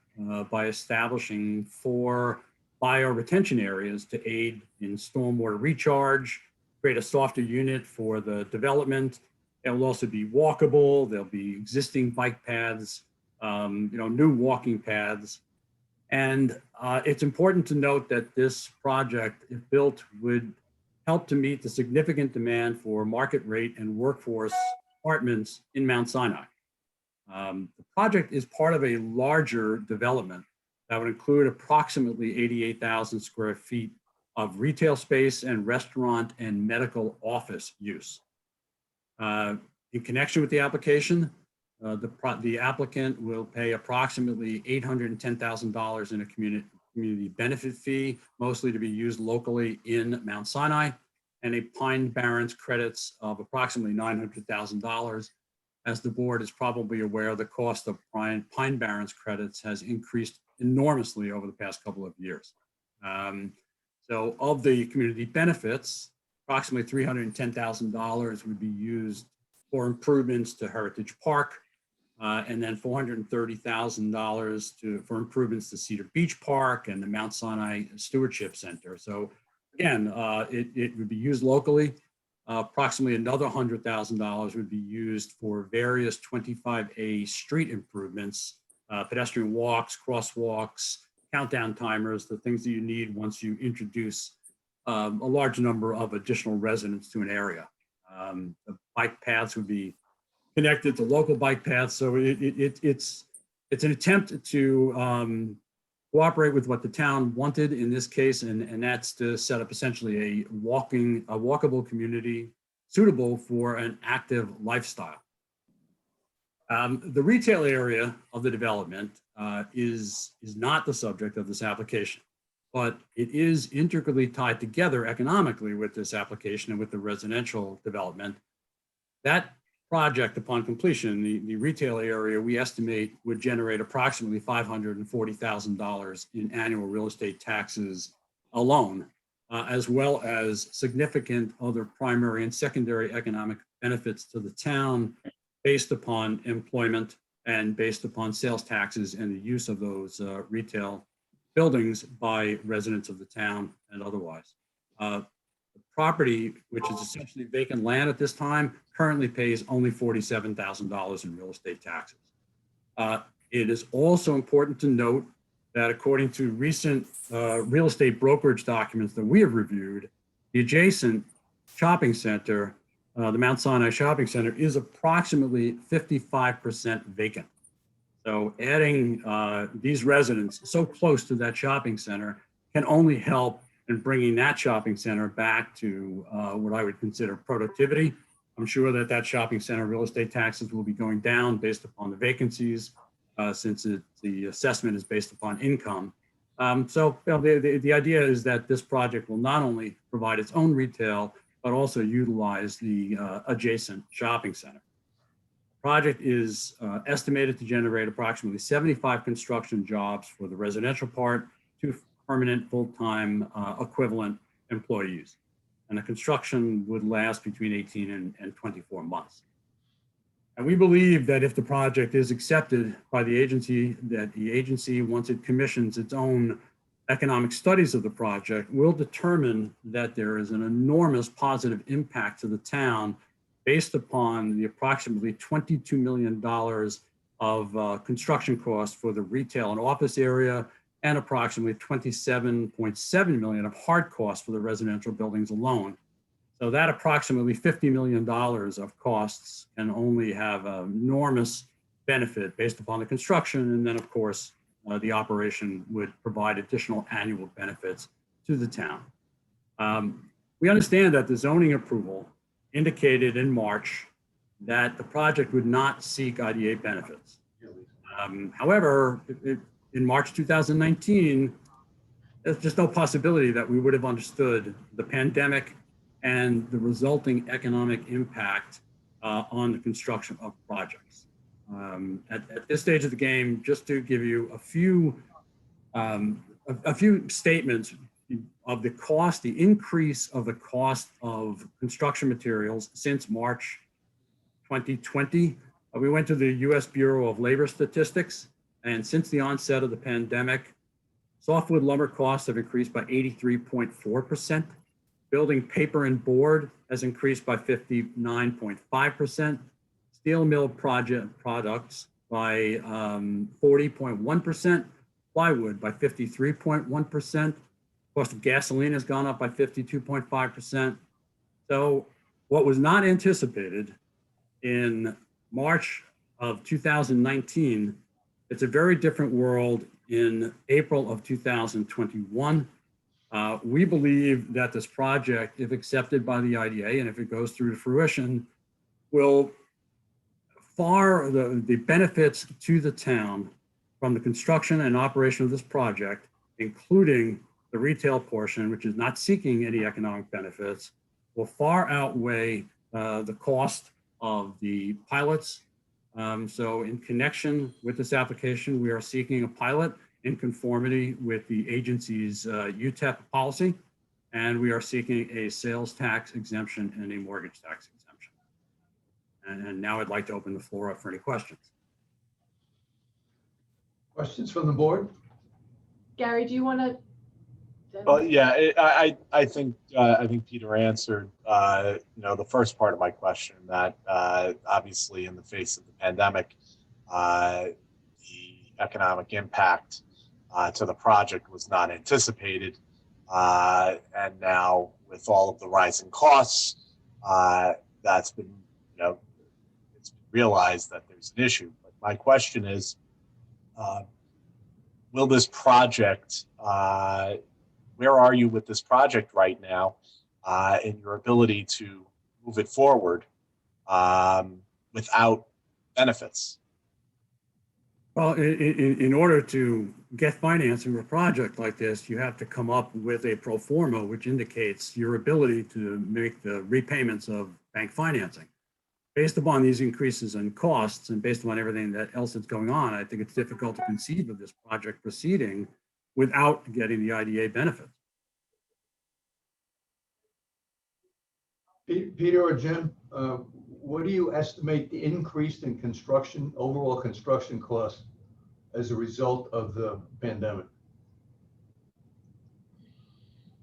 by establishing 4 bioretention areas to aid in stormwater recharge, create a softer unit for the development. It will also be walkable. There'll be existing bike paths, new walking paths. And it's important to note that this project, if built, would help to meet the significant demand for market rate and workforce apartments in Mount Sinai. The project is part of a larger development that would include approximately 88,000 square feet of retail space and restaurant and medical office use. In connection with the application, the applicant will pay approximately $810,000 in a community benefit fee, mostly to be used locally in Mount Sinai, and a Pine Barrens credits of approximately $900,000. As the board is probably aware, the cost of Pine Barrens credits has increased enormously over the past couple of years. So of the community benefits, approximately $310,000 would be used for improvements to Heritage Park, and then $430,000 for improvements to Cedar Beach Park and the Mount Sinai Stewardship Center. So again, it would be used locally. Approximately another $100,000 would be used for various 25A street improvements, pedestrian walks, crosswalks, countdown timers, the things that you need once you introduce a large number of additional residents to an area. The bike paths would be connected to local bike paths. So it's an attempt to cooperate with what the town wanted in this case, and that's to set up essentially a walkable community suitable for an active lifestyle. The retail area of the development is not the subject of this application, but it is integrally tied together economically with this application and with the residential development. That project, upon completion, the retail area, we estimate would generate approximately $540,000 in annual real estate taxes alone, as well as significant other primary and secondary economic benefits to the town based upon employment and based upon sales taxes and the use of those retail buildings by residents of the town and otherwise. The property, which is essentially vacant land at this time, currently pays only $47,000 in real estate taxes. It is also important to note that according to recent real estate brokerage documents that we have reviewed, the adjacent shopping center, the Mount Sinai Shopping Center, is approximately 55% vacant. So adding these residents so close to that shopping center can only help in bringing that shopping center back to what I would consider productivity. I'm sure that that shopping center real estate taxes will be going down based upon the vacancies, since the assessment is based upon income. So the idea is that this project will not only provide its own retail, but also utilize the adjacent shopping center. The project is estimated to generate approximately 75 construction jobs for the residential part, 2 permanent full-time equivalent employees. And the construction would last between 18 and 24 months. And we believe that if the project is accepted by the agency, that the agency, once it commissions its own economic studies of the project, will determine that there is an enormous positive impact to the town based upon the approximately $22 million of construction costs for the retail and office area, and approximately $27.7 million of hard costs for the residential buildings alone. So that approximately $50 million of costs can only have enormous benefit based upon the construction. And then, of course, the operation would provide additional annual benefits to the town. We understand that the zoning approval indicated in March that the project would not seek IDA benefits. However, in March 2019, there's just no possibility that we would have understood the pandemic and the resulting economic impact on the construction of projects. At this stage of the game, just to give you a few statements of the cost, the increase of the cost of construction materials since March 2020. We went to the US Bureau of Labor Statistics, and since the onset of the pandemic, softwood lumber costs have increased by 83.4%. Building paper and board has increased by 59.5%. Steel mill products by 40.1%. Plywood by 53.1%. Cost of gasoline has gone up by 52.5%. So what was not anticipated in March of 2019, it's a very different world in April of 2021. We believe that this project, if accepted by the IDA and if it goes through to fruition, will the benefits to the town from the construction and operation of this project, including the retail portion, which is not seeking any economic benefits, will far outweigh the cost of the pilots. So in connection with this application, we are seeking a pilot in conformity with the agency's UTEP policy, and we are seeking a sales tax exemption and a mortgage tax exemption. And now I'd like to open the floor up for any questions. Questions from the board? Gary, do you want to? Well, yeah, I think Peter answered the first part of my question, that obviously in the face of the pandemic, the economic impact to the project was not anticipated, and now with all of the rising costs, that's been it's been realized that there's an issue. But my question is, will this project where are you with this project right now in your ability to move it forward without benefits? Well, in order to get financing for a project like this, you have to come up with a pro forma, which indicates your ability to make the repayments of bank financing. Based upon these increases in costs and based upon everything that else that's going on, I think it's difficult to conceive of this project proceeding without getting the IDA benefits. Peter or Jim, what do you estimate the increase in overall construction costs as a result of the pandemic?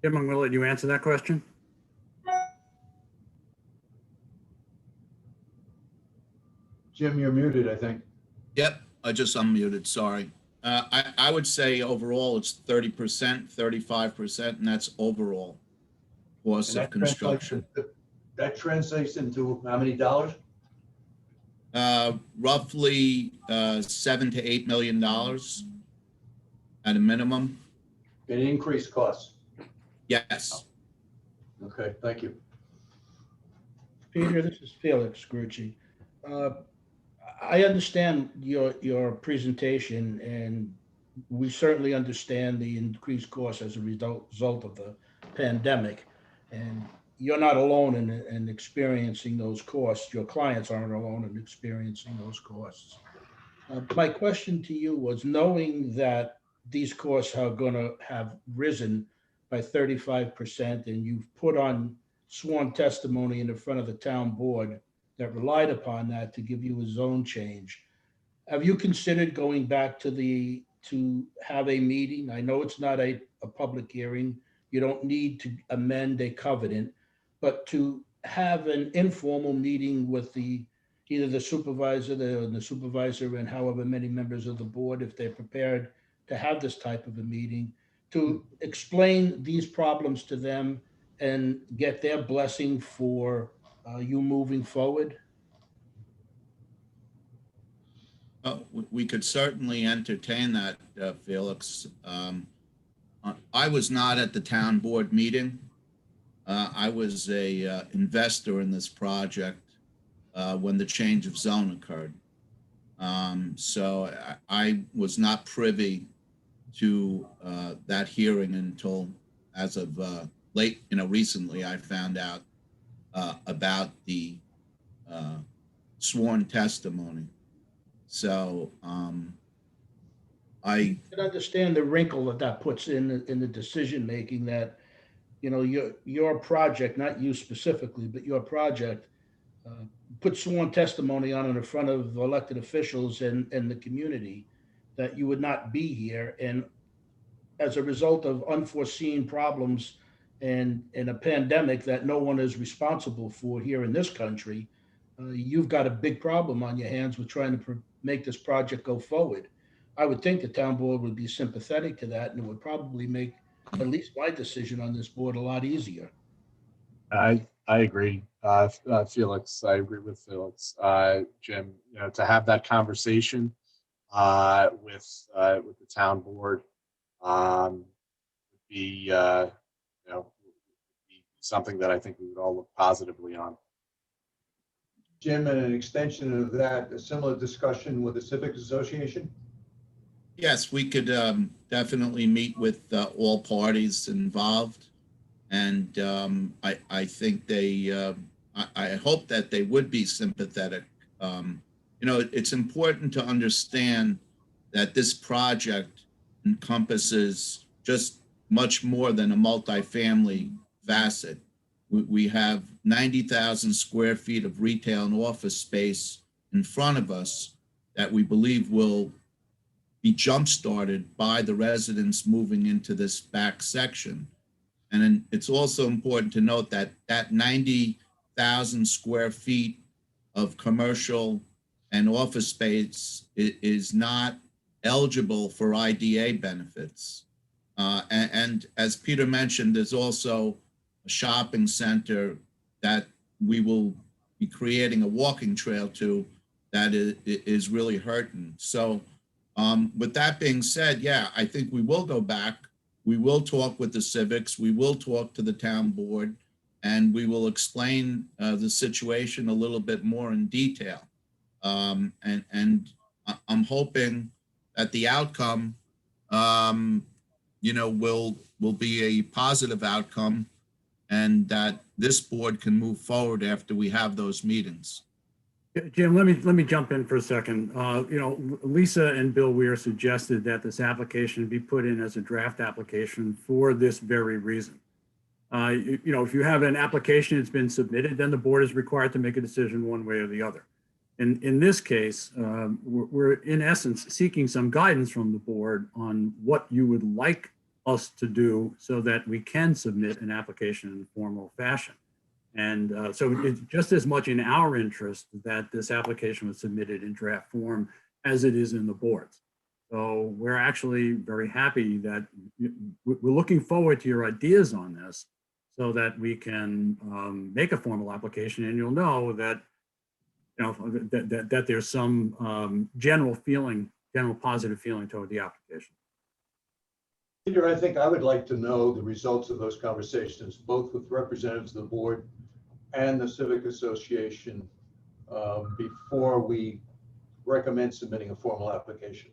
Jim, I'm going to let you answer that question. Jim, you're muted, I think. Yep, I just unmuted, sorry. I would say overall it's 30%, 35%, and that's overall cost of construction. That translates into how many dollars? Roughly $7 to $8 million at a minimum. In increased costs? Yes. Okay, thank you. Peter, this is Felix Grucci. I understand your presentation, and we certainly understand the increased costs as a result of the pandemic. And you're not alone in experiencing those costs. Your clients aren't alone in experiencing those costs. My question to you was, knowing that these costs are going to have risen by 35%, and you've put on sworn testimony in the front of the town board that relied upon that to give you a zone change, have you considered going back to have a meeting? I know it's not a public hearing. You don't need to amend a covenant, but to have an informal meeting with either the supervisor and however many members of the board, if they're prepared to have this type of a meeting, to explain these problems to them and get their blessing for you moving forward? We could certainly entertain that, Felix. I was not at the town board meeting. I was a investor in this project when the change of zone occurred. So I was not privy to that hearing until as of late, recently I found out about the sworn testimony. So I can understand the wrinkle that puts in the decision making, that your project, not you specifically, but your project put sworn testimony on in front of elected officials and the community that you would not be here, and as a result of unforeseen problems and a pandemic that no one is responsible for here in this country, you've got a big problem on your hands with trying to make this project go forward. I would think the town board would be sympathetic to that, and it would probably make at least my decision on this board a lot easier. I agree, Felix. I agree with Felix. Jim, to have that conversation with the town board would be be something that I think we would all look positively on. Jim, and an extension of that, a similar discussion with the Civic Association? Yes, we could definitely meet with all parties involved. And I think I hope that they would be sympathetic. It's important to understand that this project encompasses just much more than a multifamily facet. We have 90,000 square feet of retail and office space in front of us that we believe will be jump-started by the residents moving into this back section. And then it's also important to note that that 90,000 square feet of commercial and office space is not eligible for IDA benefits. And as Peter mentioned, there's also a shopping center that we will be creating a walking trail to that is really hurting. So with that being said, yeah, I think we will go back. We will talk with the civics. We will talk to the town board, and we will explain the situation a little bit more in detail. And I'm hoping that the outcome, will be a positive outcome, and that this board can move forward after we have those meetings. Jim, let me jump in for a second. Lisa and Bill Weir suggested that this application be put in as a draft application for this very reason. If you have an application that's been submitted, then the board is required to make a decision one way or the other. In this case, we're in essence seeking some guidance from the board on what you would like us to do so that we can submit an application in a formal fashion. And so it's just as much in our interest that this application was submitted in draft form as it is in the board's. So we're actually very happy that we're looking forward to your ideas on this so that we can make a formal application, and you'll know that that there's some general positive feeling toward the application. Peter, I think I would like to know the results of those conversations, both with representatives of the board and the Civic Association, before we recommend submitting a formal application.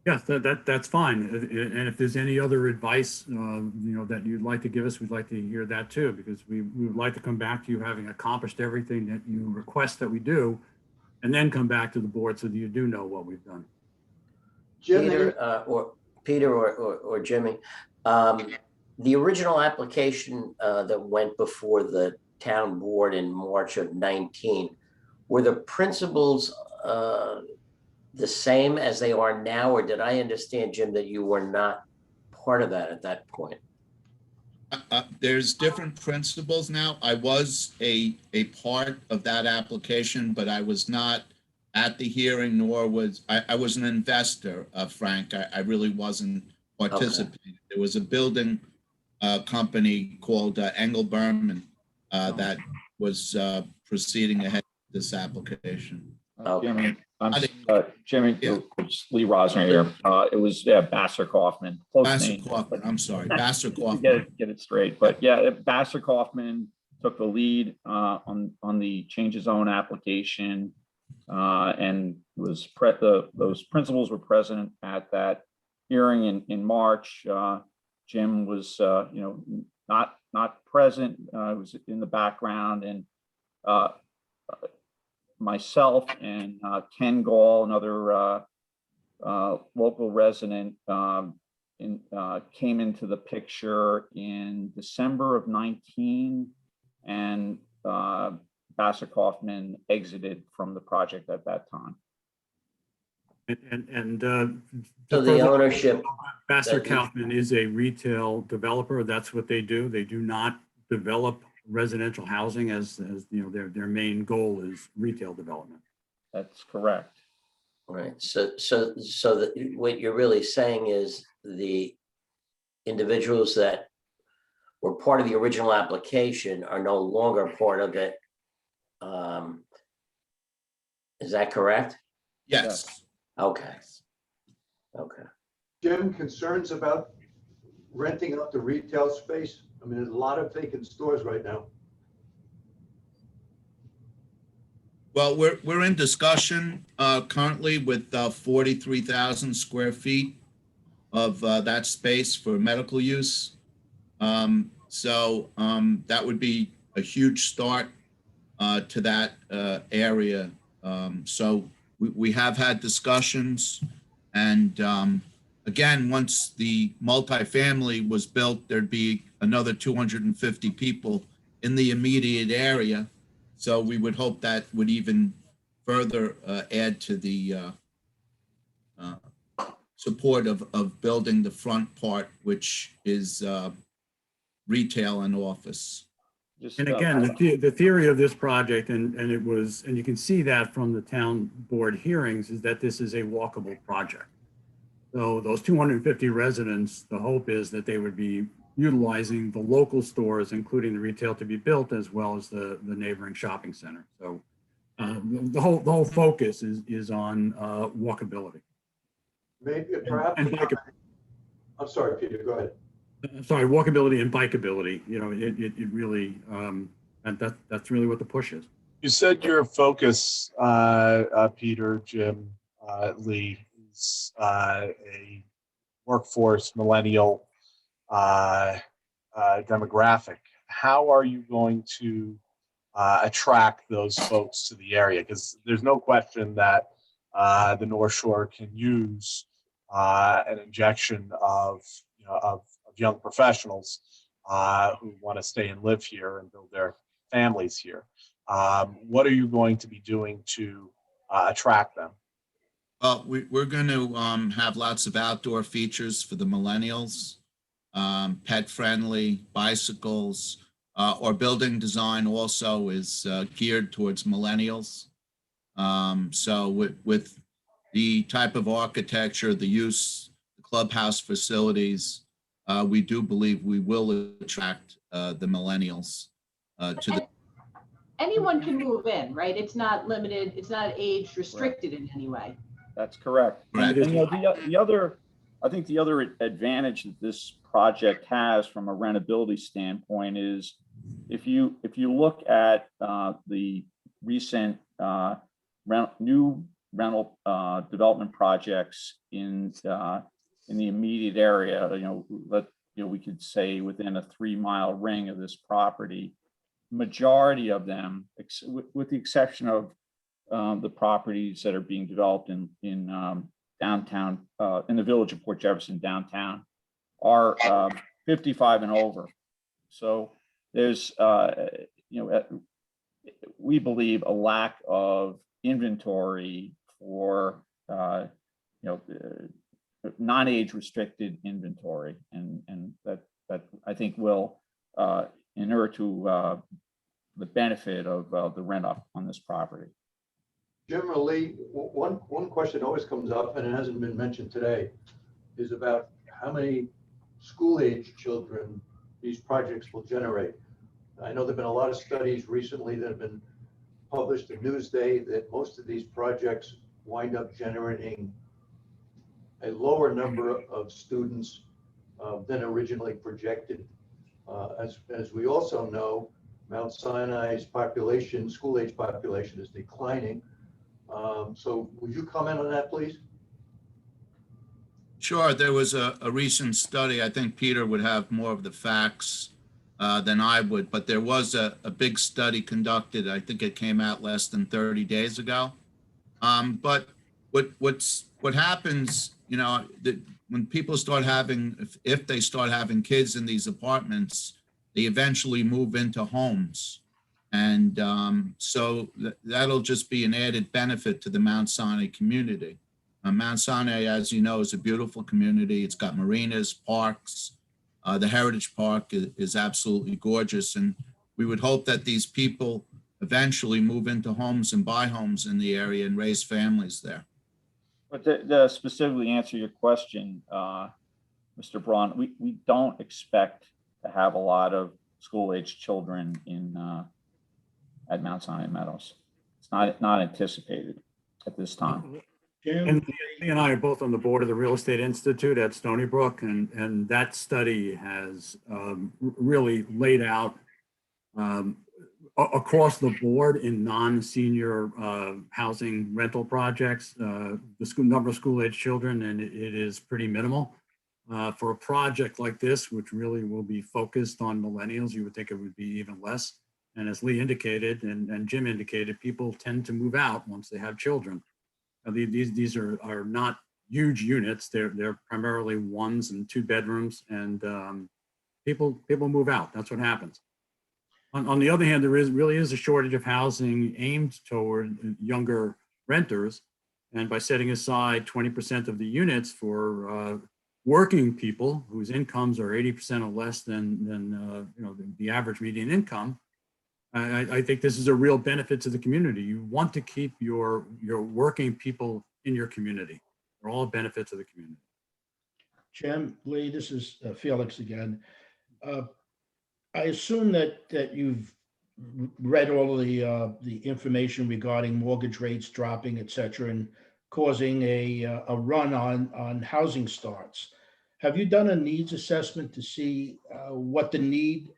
Yes, that's fine. And if there's any other advice, that you'd like to give us, we'd like to hear that too, because we would like to come back to you having accomplished everything that you request that we do, and then come back to the board so that you do know what we've done. Peter or Jimmy, the original application that went before the town board in March of 19, were the principles the same as they are now, or did I understand, Jim, that you were not part of that at that point? There's different principles now. I was a part of that application, but I was not at the hearing, nor was I was an investor, Frank. I really wasn't participating. Okay. There was a building company called Engel Berman that was proceeding ahead with this application. Okay. Jimmy, Yeah. it's Lee Rosner here. It was, Basser Kaufman. Close Vassar name, Kaufman, but I'm sorry, Vassar to Kaufman. get it straight. But yeah, Basser Kaufman took the lead on the change of zone application, and was those principals were present at that hearing in March. Jim was not present. Was in the background, and myself and Ken Gall, another local resident, came into the picture in December of 19, and Basser Kaufman exited from the project at that time. So the ownership. Basser Kaufman is a retail developer. That's what they do. They do not develop residential housing as their main goal is retail development. That's correct. Right. So what you're really saying is the individuals that were part of the original application are no longer part of it. Is that correct? Yes. Okay. Okay. Jim, concerns about renting out the retail space? I mean, there's a lot of vacant stores right now. Well, we're in discussion currently with 43,000 square feet of that space for medical use. So that would be a huge start to that area. So we have had discussions, and again, once the multifamily was built, there'd be another 250 people in the immediate area. So we would hope that would even further add to the support of building the front part, which is retail and office. And again, the theory of this project, and you can see that from the town board hearings, is that this is a walkable project. So those 250 residents, the hope is that they would be utilizing the local stores, including the retail to be built, as well as the neighboring shopping center. So the whole focus is on walkability. Maybe perhaps. I'm sorry, Peter, go ahead. Sorry, walkability and bikeability. It really, and that's really what the push is. You said your focus, Peter, Jim, Lee, is a workforce millennial demographic. How are you going to attract those folks to the area? Because there's no question that the North Shore can use an injection of young professionals who want to stay and live here and build their families here. What are you going to be doing to attract them? We're going to have lots of outdoor features for the millennials, pet friendly, bicycles. Our building design also is geared towards millennials. So with the type of architecture, the use, the clubhouse facilities, we do believe we will attract the millennials to the. Anyone can move in, right? It's not limited, it's not age restricted in any way. That's correct. Right. And I think the other advantage that this project has from a rentability standpoint is if you look at the recent new rental development projects in the immediate area, we could say within a 3-mile ring of this property, majority of them, with the exception of the properties that are being developed in downtown, in the village of Port Jefferson downtown, are 55 and over. So there's, we believe, a lack of inventory for, non-age restricted inventory, and that I think will inure to the benefit of the rent up on this property. Generally, one question always comes up, and it hasn't been mentioned today, is about how many school-age children these projects will generate. I know there've been a lot of studies recently that have been published in Newsday that most of these projects wind up generating a lower number of students than originally projected. As we also know, Mount Sinai's population, school age population, is declining. So would you comment on that, please? Sure, there was a recent study. I think Peter would have more of the facts than I would, but there was a big study conducted. I think it came out less than 30 days ago. But what happens, you know, when people start having, if they start having kids in these apartments, they eventually move into homes. And so that'll just be an added benefit to the Mount Sinai community. Mount Sinai, as you know, is a beautiful community. It's got marinas, parks. The Heritage Park is absolutely gorgeous. And we would hope that these people eventually move into homes and buy homes in the age and raise families there. But to specifically answer your question, Mr. Braun, we don't expect to have a lot of school-age children at Mount Sinai Meadows. It's not anticipated at this time. And he and I are both on the board of the Real Estate Institute at Stony Brook, and that study has really laid out across the board in non-senior housing rental projects, the number of school-age children, and it is pretty minimal. For a project like this, which really will be focused on millennials, you would think it would be even less. And as Lee indicated, and Jim indicated, people tend to move out once they have children. These are not huge units. They're primarily 1s and 2 bedrooms, and people move out. That's what happens. On the other hand, there really is a shortage of housing aimed toward younger renters, and by setting aside 20% of the units for working people whose incomes are 80% or less than you know, the average median income, I think this is a real benefit to the community. You want to keep your working people in your community. They're all a benefit to the community. Jim, Lee, this is Felix again. I assume that you've read all of the information regarding mortgage rates dropping, et cetera, and causing a run on housing starts. Have you done a needs assessment to see what the need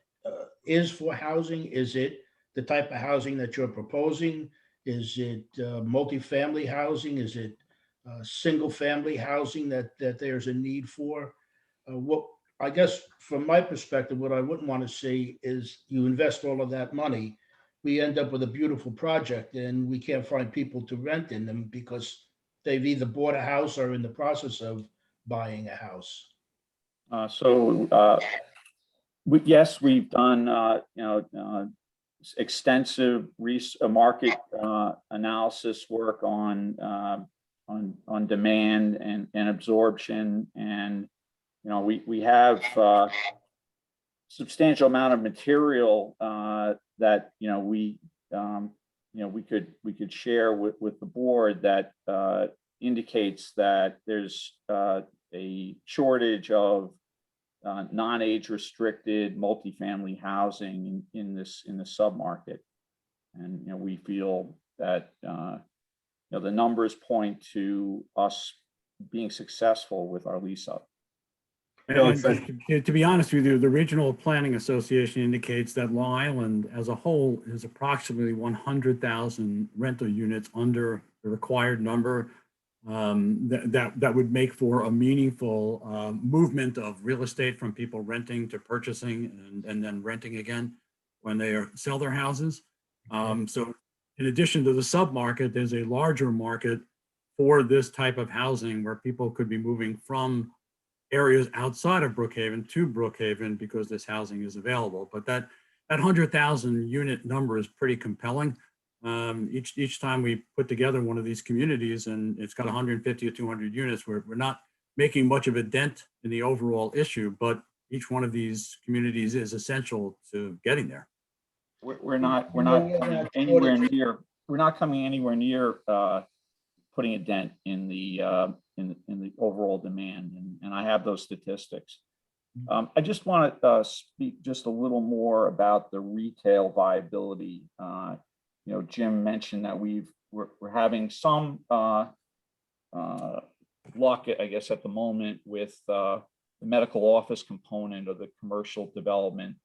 is for housing? Is it the type of housing that you're proposing? Is it multifamily housing? Is it single family housing that there's a need for? What I guess from my perspective, what I wouldn't want to see is you invest all of that money, we end up with a beautiful project and we can't find people to rent in them because they've either bought a house or in the process of buying a house. Yes, we've done extensive market analysis work on demand and absorption, and we have substantial amount of material that we could share with the board that indicates that there's a shortage of non-age restricted multifamily housing in this submarket, and we feel that the numbers point to us being successful with our lease up. And to be honest with you, the Regional Planning Association indicates that Long Island as a whole is approximately 100,000 rental units under the required number that would make for a meaningful movement of real estate from people renting to purchasing and then renting again when they sell their houses. So in addition to the submarket, there's a larger market for this type of housing where people could be moving from areas outside of Brookhaven to Brookhaven because this housing is available. But that 100,000 unit number is pretty compelling. Each time we put together one of these communities and it's got 150 or 200 units, we're not making much of a dent in the overall issue, but each one of these communities is essential to getting there. We're not coming anywhere near. We're not coming anywhere near putting a dent in the overall demand, and I have those statistics. I just want to speak just a little more about the retail viability. Jim mentioned that we're having some luck, I guess, at the moment with the medical office component of the commercial development.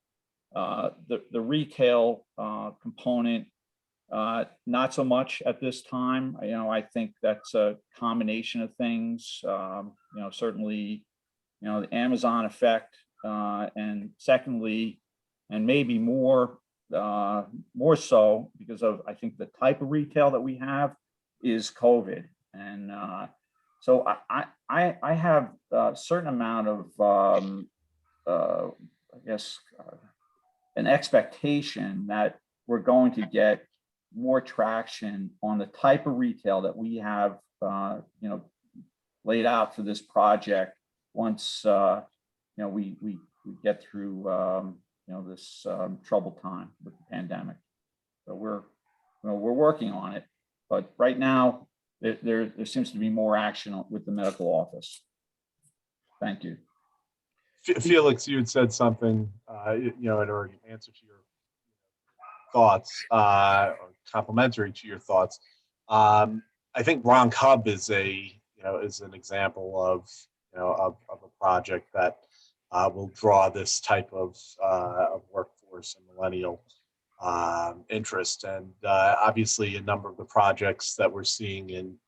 The retail component, not so much at this time. I think that's a combination of things. Certainly, the Amazon effect, and secondly, and maybe more so because of, I think, the type of retail that we have is COVID. And so I have a certain amount of, I guess, an expectation that we're going to get more traction on the type of retail that we have, laid out for this project once, we get through, this troubled time with the pandemic. So we're working on it, but right now there seems to be more action with the medical office. Thank you. Felix, you had said something, in answer to your thoughts, or complementary to your thoughts. I think Bronx Hub is is an example of a project that will draw this type of workforce and millennial interest, and obviously a number of the projects that we're seeing in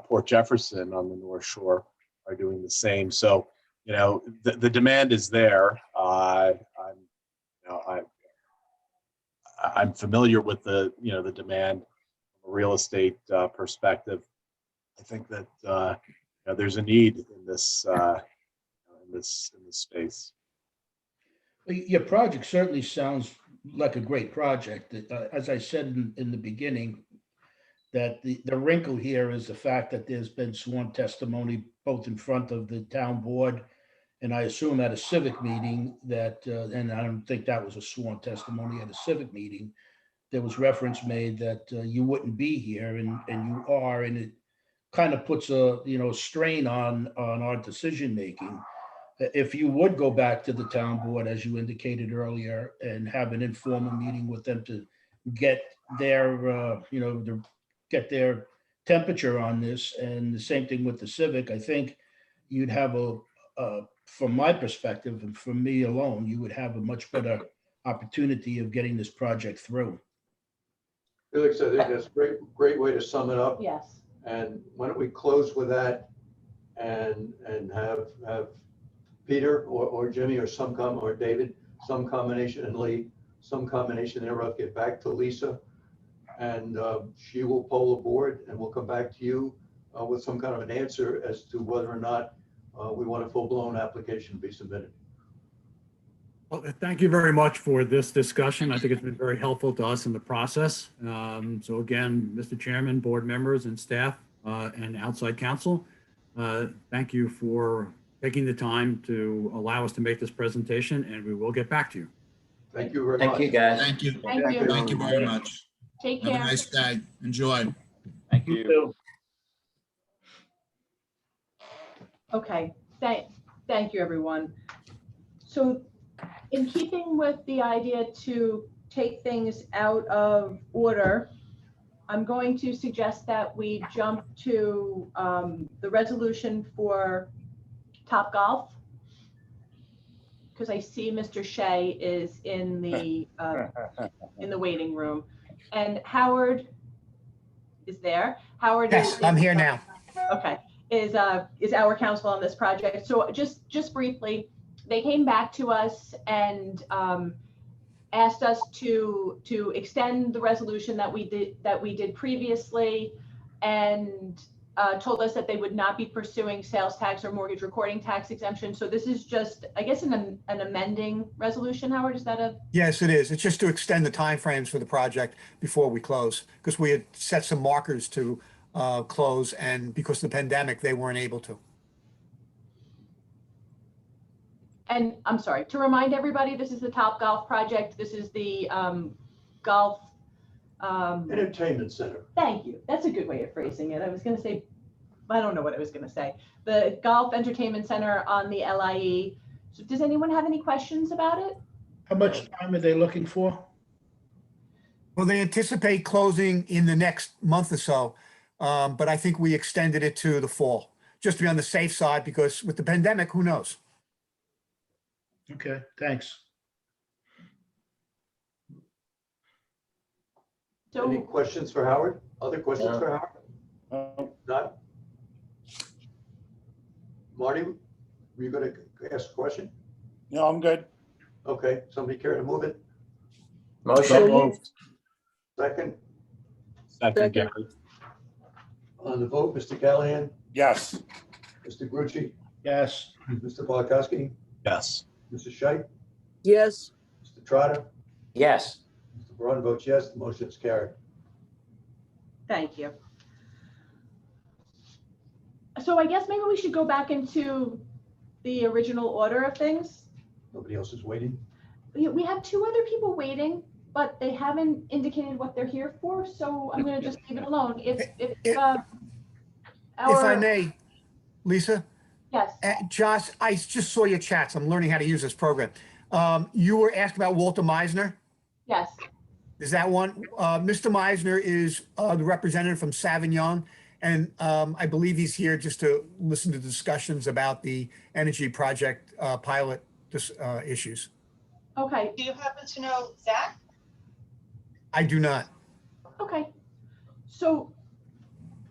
Port Jefferson on the North Shore are doing the same. So the demand is there. I'm familiar with the demand from a real estate perspective. I think that there's a need in this space. Your project certainly sounds like a great project. As I said in the beginning, that the wrinkle here is the fact that there's been sworn testimony both in front of the town board and I assume at a civic meeting that, and I don't think that was a sworn testimony at a civic meeting, there was reference made that you wouldn't be here and you are, and it kind of puts a strain on our decision making. If you would go back to the town board, as you indicated earlier, and have an informal meeting with them to get their, get their temperature on this, and the same thing with the civic, I think you'd have from my perspective and from me alone, you would have a much better opportunity of getting this project through. Felix, I think that's a great way to sum it up. Yes. And why don't we close with that and have Peter or Jimmy or David, some combination, and Lee, some combination thereof, get back to Lisa, and she will poll the board, and we'll come back to you with some kind of an answer as to whether or not we want a full-blown application to be submitted. Well, thank you very much for this discussion. I think it's been very helpful to us in the process. So again, Mr. Chairman, board members and staff and outside counsel, thank you for taking the time to allow us to make this presentation, and we will get back to you. Thank you very much. Thank you, guys. Thank you. Thank you. Thank you very much. Take Have care. a nice day. Enjoy. Thank you. Okay, thank you, everyone. So in keeping with the idea to take things out of order, I'm going to suggest that we jump to the resolution for Topgolf, because I see Mr. Shea is in the waiting room, and Howard is there. Howard. Yes, I'm here now. Okay. Is our counsel on this project. So just briefly, they came back to us and asked us to extend the resolution that we did previously, and told us that they would not be pursuing sales tax or mortgage recording tax exemption. So this is just, I guess, an amending resolution. Howard, is that a? Yes, it is. It's just to extend the timeframes for the project before we close, because we had set some markers to close, and because of the pandemic, they weren't able to. And I'm sorry, to remind everybody, this is the Topgolf project. This is the golf Entertainment center. Thank you. That's a good way of phrasing it. I was going to say, I don't know what I was going to say. The Golf Entertainment Center on the LIE. So does anyone have any questions about it? How much time are they looking for? Well, they anticipate closing in the next month or so, but I think we extended it to the fall, just to be on the safe side, because with the pandemic, who knows? Okay, thanks. Any So questions for Howard? Other questions No. for Howard? Not? Marty, were you gonna ask a question? No, I'm good. Okay, somebody care to move it? So Motion, moved. Second, Second, Gary. on the vote, Mr. Callahan, Yes. Mr. Grucci, Yes, Mr. Polakowski, Yes. Mrs. Scheit, Yes, Mr. Trotter, yes. Mr. Braun votes yes, the motion is carried. thank you. So I guess maybe we should go back into the original order of things. Nobody else is waiting? We have two other people waiting, but they haven't indicated what they're here for, so I'm gonna just leave it alone. If I our, may, Lisa, yes, Josh, I just saw your chats. I'm learning how to use this program. You were asked about Walter Meisner. yes, Is that one? Mr. Meisner is the representative from Savignon, and I believe he's here just to listen to discussions about the energy project pilot issues. okay, Do you happen to know Zach? I do not. okay. So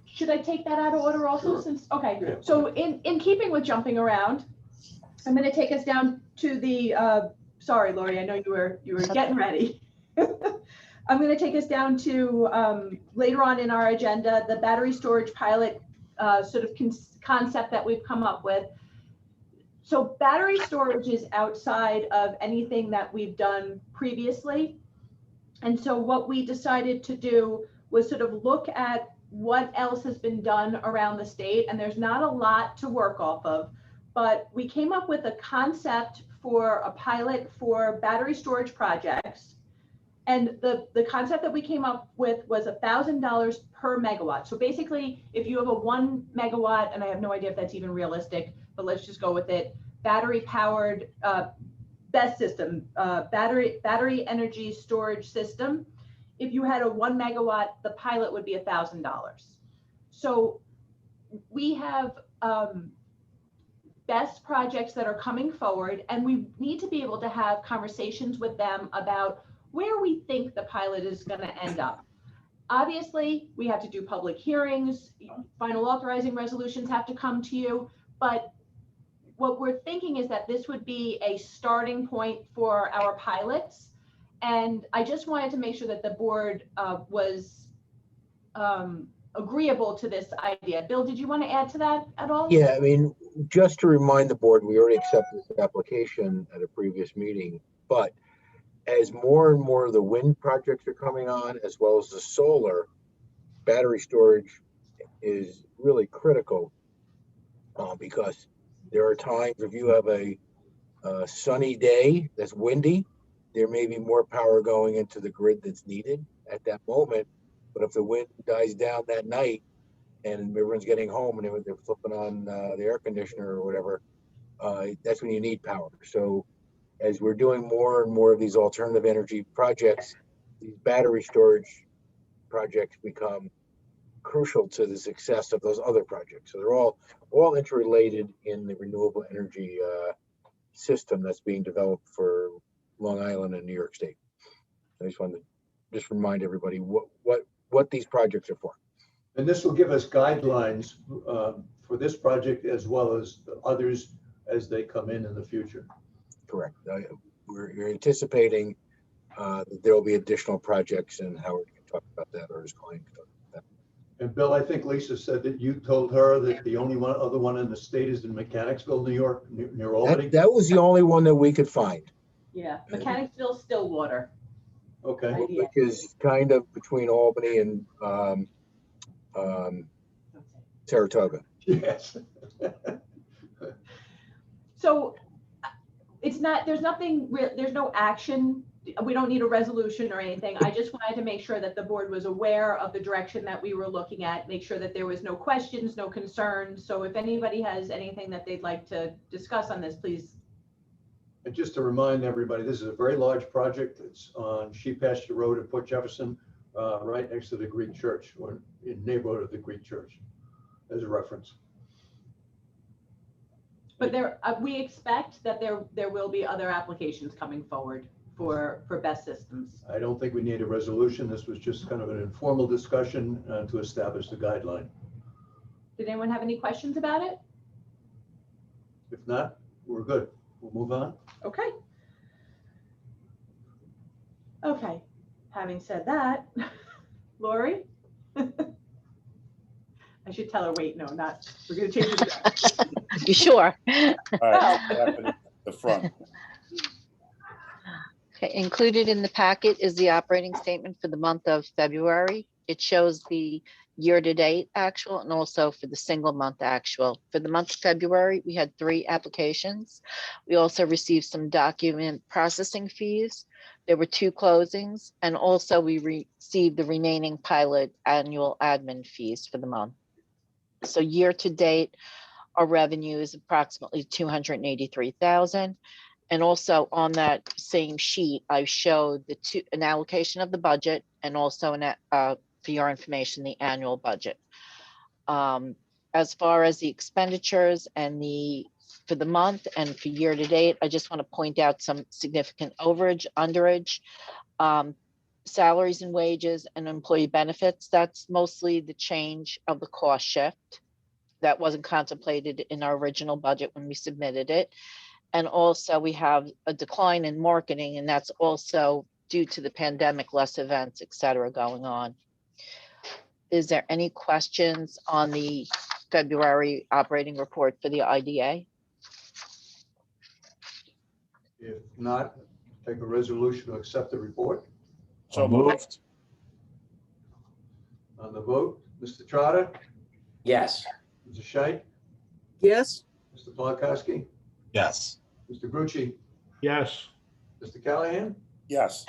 should I take that out of order also since, okay, so in keeping with jumping around, I'm gonna take us down to the, sorry, Lori, I know you were getting ready. I'm gonna take us down to, later on in our agenda, the battery storage pilot sort of concept that we've come up with. So battery storage is outside of anything that we've done previously. And so what we decided to do was sort of look at what else has been done around the state, and there's not a lot to work off of, but we came up with a concept for a pilot for battery storage projects. And the concept that we came up with was $1,000 per megawatt. So basically, if you have a 1 megawatt, and I have no idea if that's even realistic, but let's just go with it, battery powered BESS system, battery energy storage system. If you had a 1 megawatt, the pilot would be $1,000. So we have BESS projects that are coming forward, and we need to be able to have conversations with them about where we think the pilot is going to end up. Obviously, we have to do public hearings, final authorizing resolutions have to come to you, but what we're thinking is that this would be a starting point for our pilots. And I just wanted to make sure that the board was agreeable to this idea. Bill, did you want to add to that at all? Yeah, I mean, just to remind the board, we already accepted this application at a previous meeting, but as more and more of the wind projects are coming on, as well as the solar, battery storage is really critical because there are times if you have a sunny day that's windy, there may be more power going into the grid that's needed at that moment. But if the wind dies down that night and everyone's getting home and they're flipping on the air conditioner or whatever, that's when you need power. So as we're doing more and more of these alternative energy projects, these battery storage projects become crucial to the success of those other projects. So they're all interrelated in the renewable energy system that's being developed for Long Island and New York State. I just wanted to remind everybody what these projects are for. And this will give us guidelines for this project as well as the others as they come in the future. Correct. We're anticipating that there will be additional projects, and Howard can talk about that, or his client can talk about that. And Bill, I think Lisa said that you told her that the only other one in the state is in Mechanicsville, New York, near Albany. That was the only one that we could find. Yeah, Mechanicsville, Stillwater. Okay. Which is kind of between Albany and Saratoga. Yes. So it's not, there's nothing real, there's no action. We don't need a resolution or anything. I just wanted to make sure that the board was aware of the direction that we were looking at, make sure that there was no questions, no concerns. So if anybody has anything that they'd like to discuss on this, please And just to remind everybody, this is a very large project. It's on Sheep Pasture Road in Port Jefferson, right next to the Greek church, or in neighborhood of the Greek church, as a reference. But we expect that there will be other applications coming forward for best systems. I don't think we need a resolution. This was just kind of an informal discussion to establish the guideline. Did anyone have any questions about it? If not, we're good. We'll move on. Okay. Okay. Having said that, Lori? I should tell her, wait, no, not, we're going to change it. You sure? All right, happening at the front. Okay, included in the packet is the operating statement for the month of February. It shows the year-to-date actual and also for the single month actual. For the month of February, we had 3 applications. We also received some document processing fees. There were 2 closings, and also we received the remaining pilot annual admin fees for the month. So year-to-date, our revenue is approximately $283,000. And also on that same sheet, I showed an allocation of the budget and also for your information, the annual budget. As far as the expenditures and for the month and for year to date, I just want to point out some significant overage, underage, salaries and wages and employee benefits. That's mostly the change of the cost shift that wasn't contemplated in our original budget when we submitted it. And also we have a decline in marketing, and that's also due to the pandemic, less events, et cetera, going on. Is there any questions on the February operating report for the IDA? If not, take a resolution to accept the report. So moved. On the vote, Mr. Trotter, Yes. Mr. Scheit, Yes, Mr. Polakowski, Yes. Mr. Grucci, Yes. Mr. Callahan. Yes.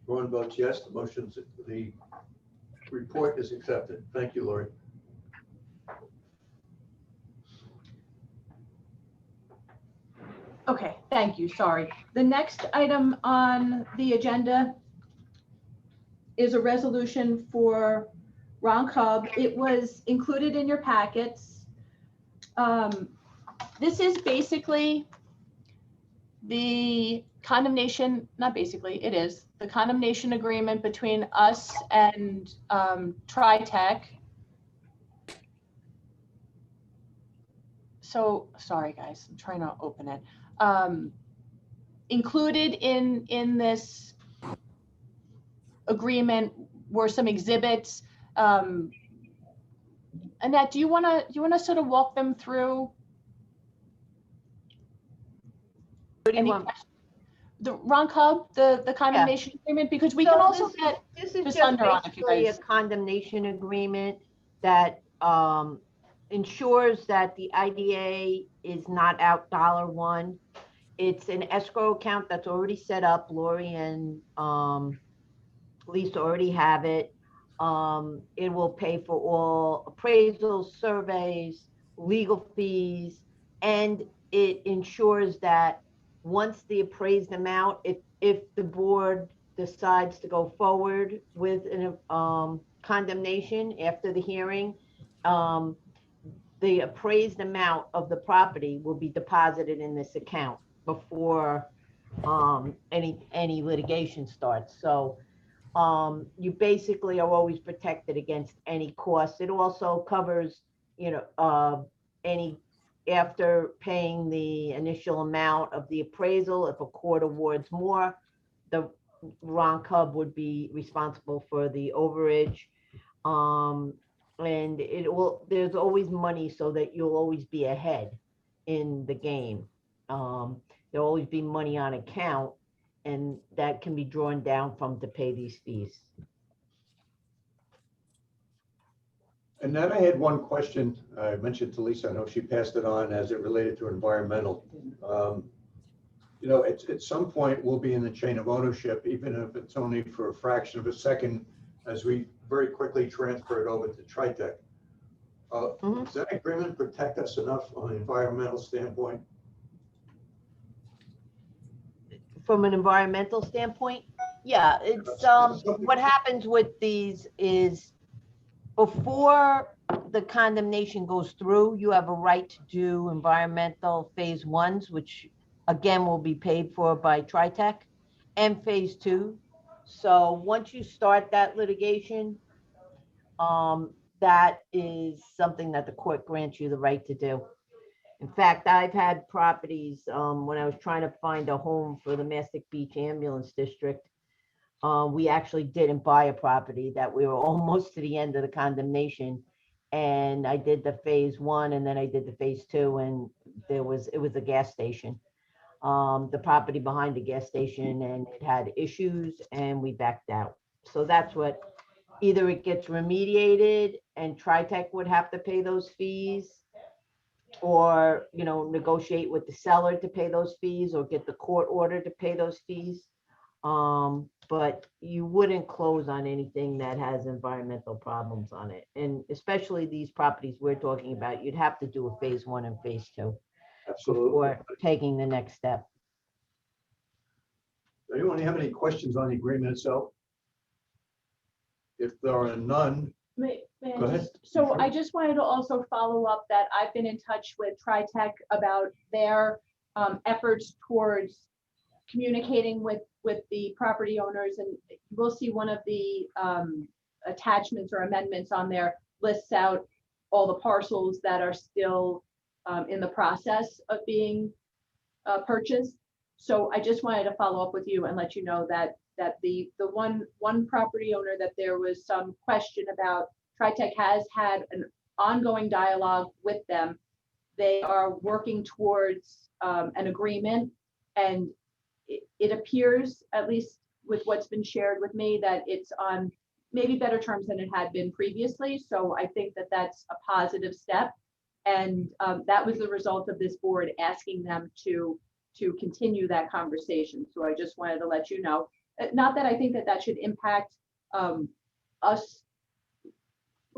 Ron votes yes. The report is accepted. Thank you, Lori. Okay, thank you, sorry. The next item on the agenda is a resolution for Ron Cub. It was included in your packets. This is basically the condemnation, not basically, it is the condemnation agreement between us and TriTech. So, sorry guys, I'm trying to open it. Included in this agreement were some exhibits. Annette, do you want to sort of walk them through? What do you want? The Ron Cub, the condemnation agreement, because we can also get this is just just under on if you basically a guys. condemnation agreement that ensures that the IDA is not out $1. It's an escrow account that's already set up. Lori and Lisa already have it. It will pay for all appraisals, surveys, legal fees, and it ensures that once the appraised amount, if the board decides to go forward with an condemnation after the hearing, the appraised amount of the property will be deposited in this account before any litigation starts. So you basically are always protected against any costs. It also covers, any after paying the initial amount of the appraisal. If a court awards more, the Ron Cub would be responsible for the overage. And there's always money so that you'll always be ahead in the game. There'll always be money on account, and that can be drawn down from to pay these fees. And then I had one question I mentioned to Lisa. I know she passed it on as it related to environmental. At some point we'll be in the chain of ownership, even if it's only for a fraction of a second, as we very quickly transfer it over to TriTech. Does that agreement protect us enough on an environmental standpoint? from an environmental standpoint, yeah, it's, what happens with these is before the condemnation goes through, you have a right to do environmental phase ones, which again will be paid for by TriTech, and phase two. So once you start that litigation, that is something that the court grants you the right to do. In fact, I've had properties, when I was trying to find a home for the Mastic Beach Ambulance District, we actually didn't buy a property that we were almost to the end of the condemnation. And I did the phase one and then I did the phase two, and it was a gas station. The property behind the gas station, and it had issues and we backed out. So that's what, either it gets remediated and TriTech would have to pay those fees, or, you know, negotiate with the seller to pay those fees, or get the court order to pay those fees. But you wouldn't close on anything that has environmental problems on it. And especially these properties we're talking about, you'd have to do a phase one and phase two Absolutely. before taking the next step. Does anyone have any questions on the agreement itself? If there are none, May I Go ahead. So I just wanted to also follow up that I've been in touch with TriTech about their efforts towards communicating with the property owners, and we'll see one of the attachments or amendments on there lists out all the parcels that are still in the process of being purchased. So I just wanted to follow up with you and let you know that the one property owner that there was some question about, TriTech has had an ongoing dialogue with them. They are working towards an agreement, and it appears, at least with what's been shared with me, that it's on maybe better terms than it had been previously. So I think that that's a positive step. And that was the result of this board asking them to continue that conversation. So I just wanted to let you know, not that I think that that should impact us,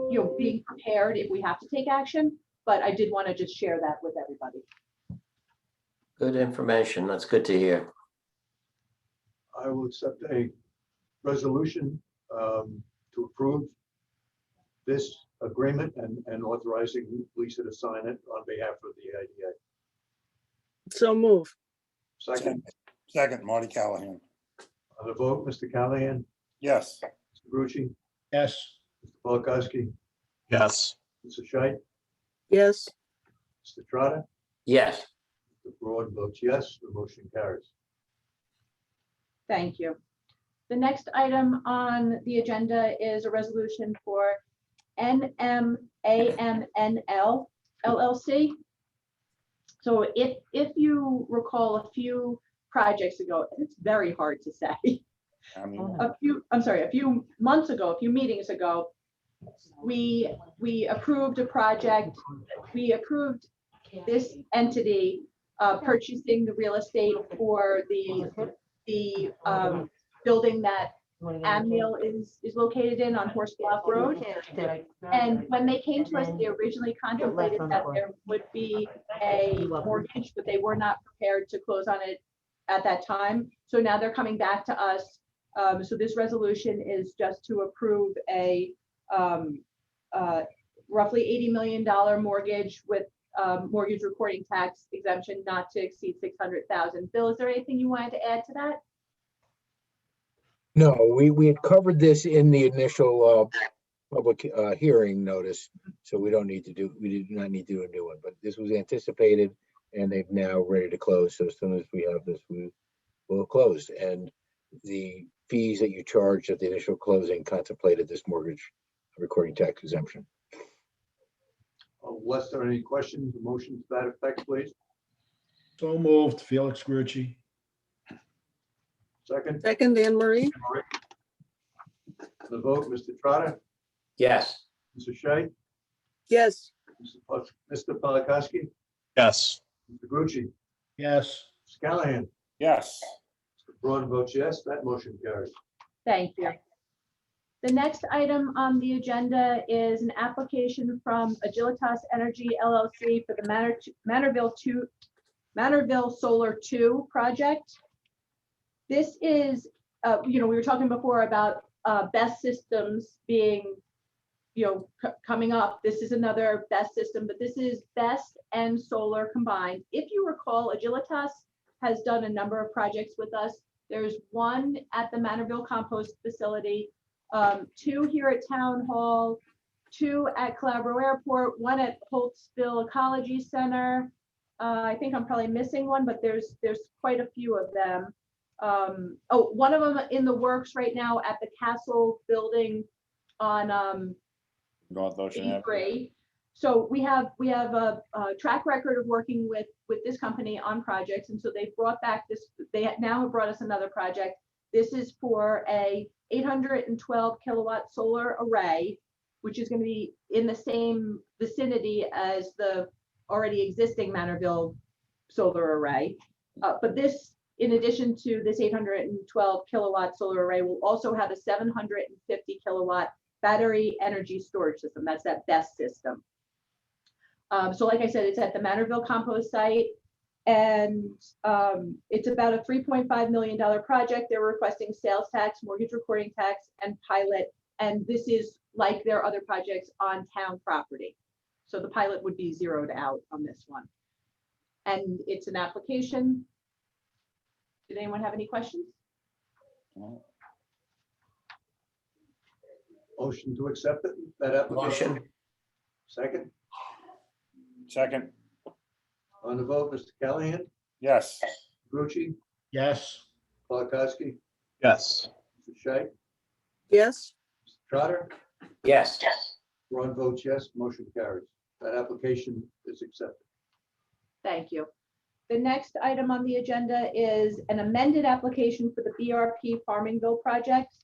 you know, being prepared if we have to take action, but I did want to just share that with everybody. Good information. That's good to hear. I will accept a resolution to approve this agreement and authorizing Lisa to sign it on behalf of the IDA. So move. Second, Second, Marty Callahan. on the vote, Mr. Callahan, Yes. Mr. Grucci, Yes. Mr. Polakowski, Yes. Mr. Scheit, Yes. Mr. Trotta, Yes. the board votes yes, the motion carries. Thank you. The next item on the agenda is a resolution for NMAMNL LLC. So if you recall a few projects ago, and it's very hard to say, a few months ago, a few meetings ago, we approved a project. We approved this entity purchasing the real estate for the building that Amneal is located in on Horse Bluff Road. And when they came to us, they originally contemplated that there would be a mortgage, but they were not prepared to close on it at that time. So now they're coming back to us. So this resolution is just to approve a roughly $80 million mortgage with mortgage recording tax exemption not to exceed $600,000. Bill, is there anything you wanted to add to that? No, we had covered this in the initial public hearing notice, so we do not need to do a new one, but this was anticipated and they've now ready to close. So as soon as we have this, we will close. And the fees that you charged at the initial closing contemplated this mortgage recording tax exemption. Unless there are any questions, a motion to that effect, please. So moved, Felix Grucci. Second, Second, Anne Marie. the vote, Mr. Trotta, Yes. Mr. Scheit, Yes. Mr. Polakowski, Yes. Mr. Grucci, Yes. Mr. Callahan, Yes. Mr. Braun votes yes, that motion carries. Thank you. The next item on the agenda is an application from Agilitas Energy LLC for the Manorville Solar 2 project. This is, we were talking before about best systems being, coming up. This is another best system, but this is best and solar combined. If you recall, Agilitas has done a number of projects with us. There's one at the Manorville compost facility, 2 here at Town Hall, 2 at Calabro Airport, 1 at Holtzville Ecology Center. I think I'm probably missing one, but there's quite a few of them. One of them in the works right now at the Castle building on North Ocean Avenue. 83. So we have a track record of working with this company on projects, and so they brought back this. They now have brought us another project. This is for a 812 kilowatt solar array, which is going to be in the same vicinity as the already existing Manorville solar array. But this, in addition to this 812 kilowatt solar array, will also have a 750 kilowatt battery energy storage system. That's that BEST system. So like I said, it's at the Manorville compost site, and it's about a $3.5 million project. They're requesting sales tax, mortgage recording tax, and pilot. And this is like their other projects on town property. So the pilot would be zeroed out on this one. And it's an application. Did anyone have any questions? Motion to accept it, that application. Motion. Second, Second, on the vote, Mr. Callahan, yes. Grucci, Yes. Polakowski, Yes. Mr. Shea, Yes, Mr. Trotter, Yes. Ron votes yes, motion carries. That application is accepted. Thank you. The next item on the agenda is an amended application for the BRP Farmingville project.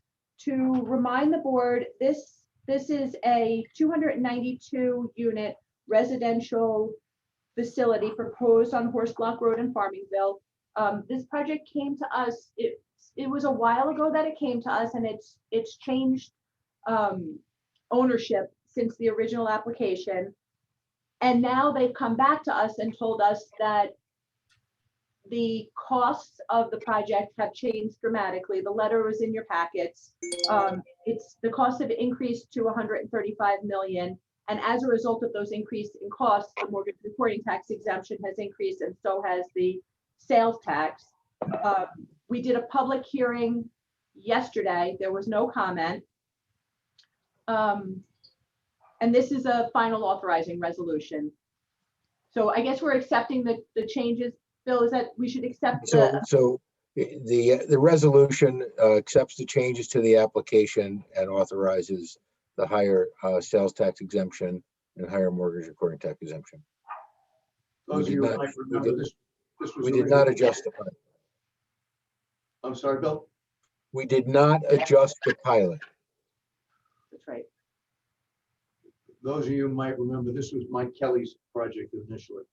To remind the board, this is a 292 unit residential facility proposed on Horse Block Road in Farmingville. This project came to us, it was a while ago that it came to us, and it's changed ownership since the original application. And now they've come back to us and told us that the costs of the project have changed dramatically. The letter was in your packets. The costs have increased to 135 million. And as a result of those increase in costs, the mortgage recording tax exemption has increased, and so has the sales tax. We did a public hearing yesterday. There was no comment. And this is a final authorizing resolution. So I guess we're accepting the changes. Bill, is that we should accept the... So the resolution accepts the changes to the application and authorizes the higher sales tax exemption and higher mortgage recording tax exemption. Those of you who might remember this was We did not originally- adjust the pilot. I'm sorry, Bill? We did not adjust the pilot. That's right. Those of you who might remember, this was Mike Kelly's project initially.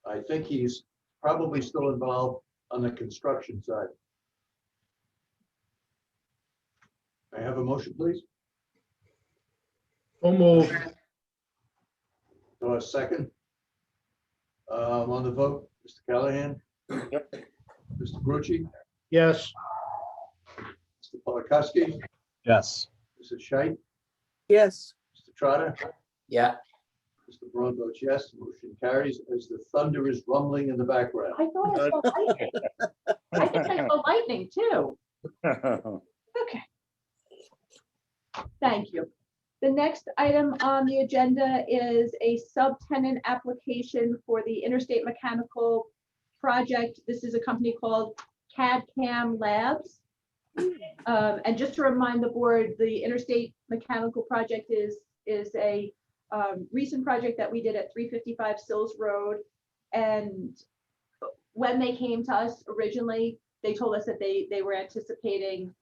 I think he's probably still involved on the construction side. May I have a motion, please? So moved. So a second. On the vote, Mr. Callahan? Yep. Mr. Grucci? Yes. Mr. Polakowski? Yes. Mrs. Scheit? yes, Mr. Trotter? Yeah. Mr. Braun votes yes, motion carries as the thunder is rumbling in the background. I thought I saw lightning. I think I saw lightning too. Okay. Thank you. The next item on the agenda is a subtenant application for the Interstate Mechanical project. This is a company called CAD/CAM Labs. And just to remind the board, the Interstate Mechanical project is a recent project that we did at 355 Sills Road. And when they came to us originally, they told us that they were anticipating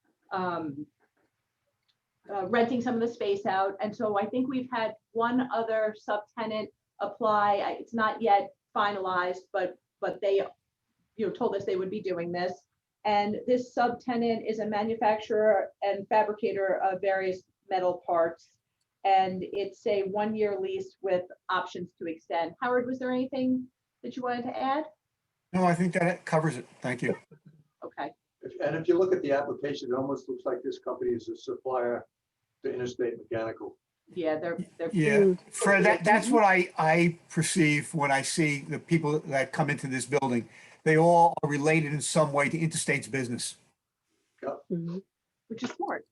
renting some of the space out. And so I think we've had one other subtenant apply. It's not yet finalized, but they told us they would be doing this. And this subtenant is a manufacturer and fabricator of various metal parts. And it's a 1-year lease with options to extend. Howard, was there anything that you wanted to add? No, I think that covers it. Thank you. Okay. And if you look at the application, it almost looks like this company is a supplier to Interstate Mechanical. Yeah, they're. Yeah, Fred, that's what I perceive when I see the people that come into this building. They all are related in some way to Interstate's business. Which is smart.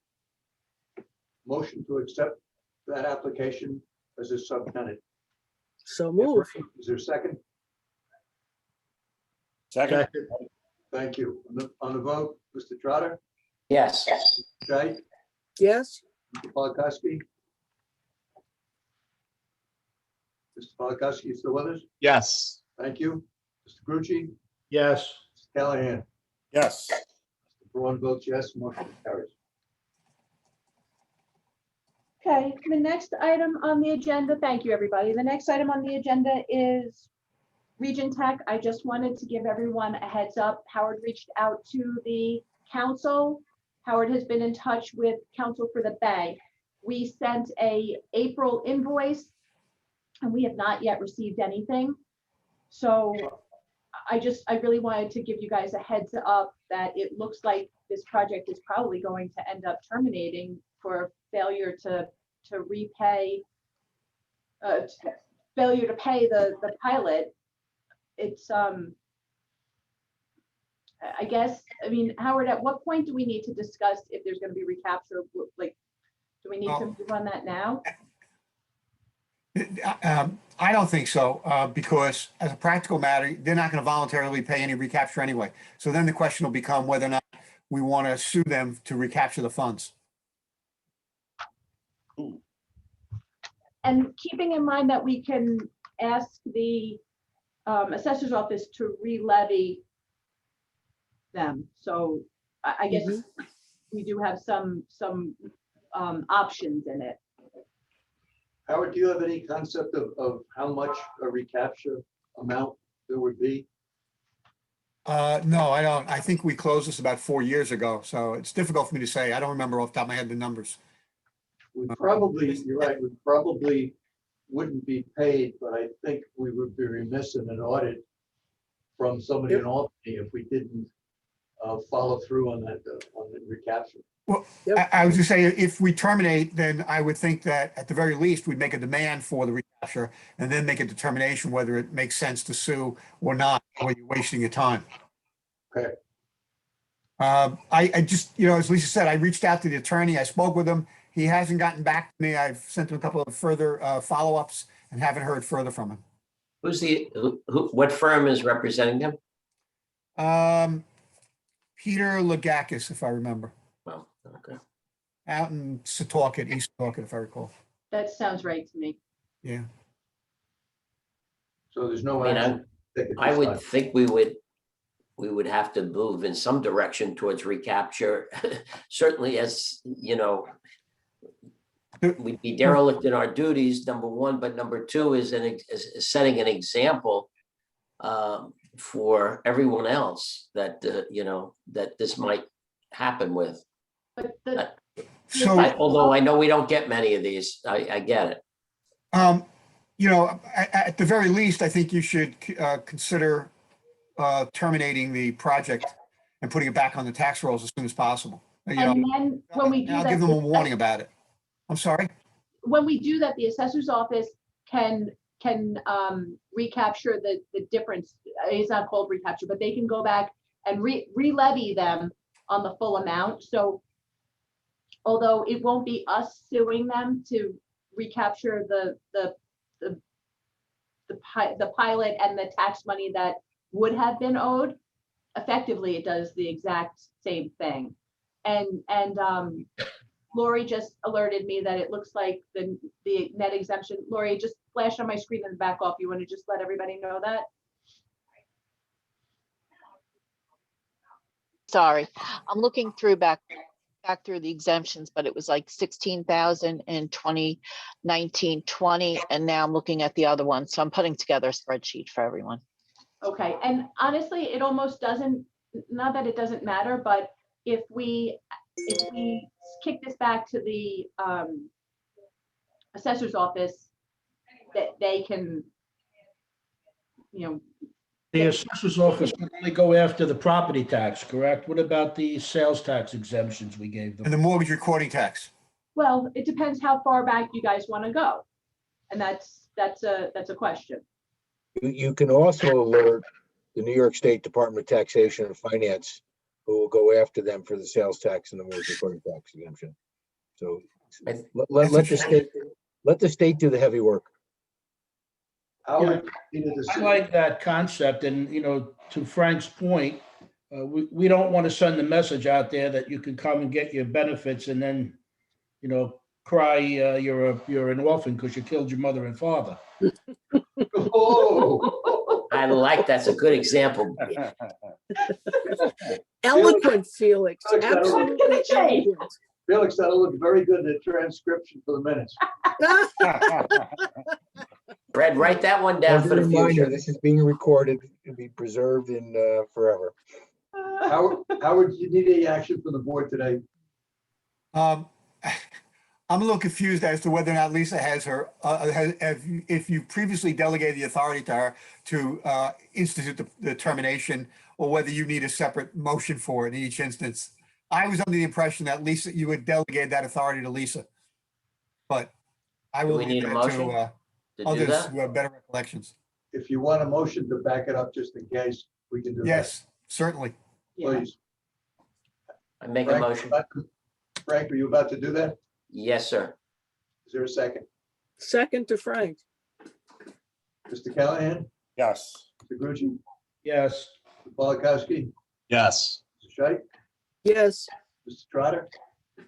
Motion to accept that application as a subtenant. So move. Is there a second? Second. Thank you. On the vote, Mr. Trotter, Yes. Jay, Yes. Mr. Polakowski. Mr. Polakowski, you still with us? Yes. Thank you. Mr. Grucci, Yes. Mr. Callahan. Yes. Mr. Braun votes yes, motion carries. Okay, the next item on the agenda, thank you, everybody. The next item on the agenda is Region Tech. I just wanted to give everyone a heads up. Howard reached out to the council. Howard has been in touch with council for the bank. We sent a April invoice and we have not yet received anything. So I really wanted to give you guys a heads up that it looks like this project is probably going to end up terminating for failure to repay, failure to pay the pilot. It's, I guess, I mean, Howard, at what point do we need to discuss if there's going to be recapture? Like, do we need to run that now? I don't think so, because as a practical matter, they're not going to voluntarily pay any recapture anyway. So then the question will become whether or not we want to sue them to recapture the funds. And keeping in mind that we can ask the assessor's office to re-levy them. So I guess we do have some options in it. Howard, do you have any concept of how much a recapture amount there would be? No, I don't. I think we closed this about 4 years ago, so it's difficult for me to say. I don't remember off the top of my head the numbers. We probably, you're right, we probably wouldn't be paid, but I think we would be remiss in an audit from somebody in Albany if we didn't follow through on that, on the recapture. Well, I was just saying, if we terminate, then I would think that at the very least, we'd make a demand for the recapture and then make a determination whether it makes sense to sue or not, or you're wasting your time. Okay. I just, as Lisa said, I reached out to the attorney. I spoke with him. He hasn't gotten back to me. I've sent him a couple of further follow-ups and haven't heard further from him. What firm is representing him? Peter Lagakis, if I remember. Well, okay. Out in Setauket, East Setauket, if I recall. That sounds right to me. Yeah. So there's no I mean, action. I would think we would have to move in some direction towards recapture. Certainly, as we'd be derelict in our duties, number one, but number two is setting an example for everyone else that that this might happen with. But although I know we don't get many of these, I get it. At the very least, I think you should consider terminating the project and putting it back on the tax rolls as soon as possible. And then when we do I'll that, give them a warning about it. I'm sorry? When we do that, the assessor's office can recapture the difference. It's not called recapture, but they can go back and re-levy them on the full amount. So although it won't be us suing them to recapture the pilot and the tax money that would have been owed, effectively it does the exact same thing. And Lori just alerted me that it looks like the net exemption. Lori, just flashed on my screen and back off. You want to just let everybody know that? Sorry, I'm looking through back through the exemptions, but it was like 16,000 in 2019-20, and now I'm looking at the other one. So I'm putting together a spreadsheet for everyone. Okay, and honestly, it almost doesn't, not that it doesn't matter, but if we kick this back to the assessor's office, that they can, The assessor's office can only go after the property tax, correct? What about the sales tax exemptions we gave them? And the mortgage recording tax. Well, it depends how far back you guys want to go. And that's a question. You can also alert the New York State Department of Taxation and Finance, who will go after them for the sales tax and the mortgage recording tax exemption. So let the state do the heavy work. Yeah, I like that concept, and to Frank's point, we don't want to send the message out there that you can come and get your benefits and then, cry you're an orphan because you killed your mother and father. Oh, I like that's a good example. Eloquent, Felix. Felix, that'll- Absolutely eloquent. Felix, that'll look very good in the transcription for the minutes. Brad, write that one down As a for the reminder, future. this is being recorded to be preserved in forever. Howard, do you need any action from the board today? I'm a little confused as to whether or not Lisa has her, if you previously delegated the authority to her to institute the termination, or whether you need a separate motion for it in each instance. I was under the impression that Lisa, you would delegate that authority to Lisa. But I Do will we need a leave that motion to to do others that? who have better recollections. If you want a motion to back it up just in case, we can do that. Yes, certainly. Please. I make a Frank, motion. Frank, are you about to do that? Yes, sir. Is there a second? Second to Frank. Mr. Callahan? Yes. Mr. Grucci? Yes. Mr. Polakowski? Yes. Mr. Scheit? Yes. Mr. Trotter?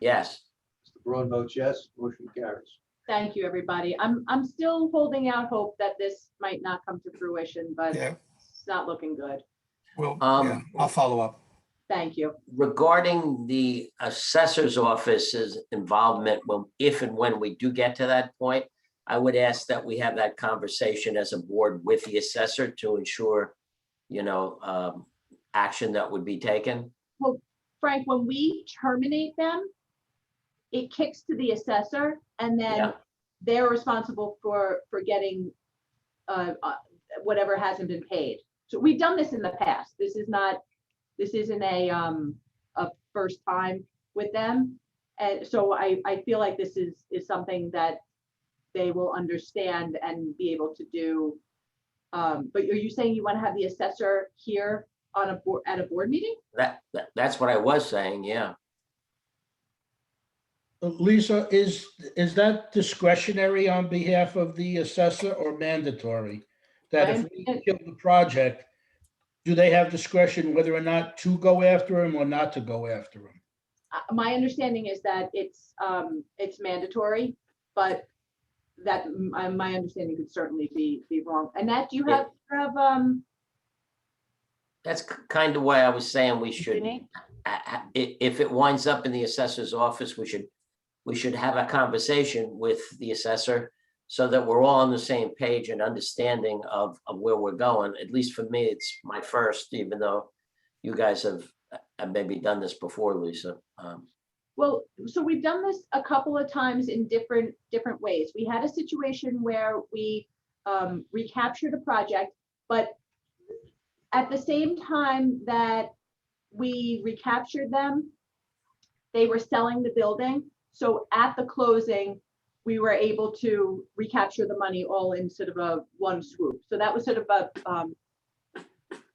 Yes. Mr. Braun votes yes. Motion carries. Thank you, everybody. I'm still holding out hope that this might not come to fruition, but Yeah. it's not looking good. Well, yeah, I'll follow up. Thank you. Regarding the assessor's office's involvement, if and when we do get to that point, I would ask that we have that conversation as a board with the assessor to ensure, action that would be taken. Well, Frank, when we terminate them, it kicks to the assessor, and then Yeah. they're responsible for getting whatever hasn't been paid. So we've done this in the past. This isn't a first time with them. And so I feel like this is something that they will understand and be able to do. But are you saying you want to have the assessor here on a board at a board meeting? That's what I was saying, yeah. Lisa, is that discretionary on behalf of the assessor or mandatory? That if we kill the project, do they have discretion whether or not to go after him or not to go after him? My understanding is that it's mandatory, but that my understanding could certainly be wrong. And that do you have That's kind of why I was saying we should, if it winds up in the assessor's office, we should have a conversation with the assessor so that we're all on the same page and understanding of where we're going. At least for me, it's my first, even though you guys have maybe done this before, Lisa. Well, so we've done this a couple of times in different ways. We had a situation where we recaptured a project, but at the same time that we recaptured them, they were selling the building. So at the closing, we were able to recapture the money all in sort of a one swoop. So that was sort of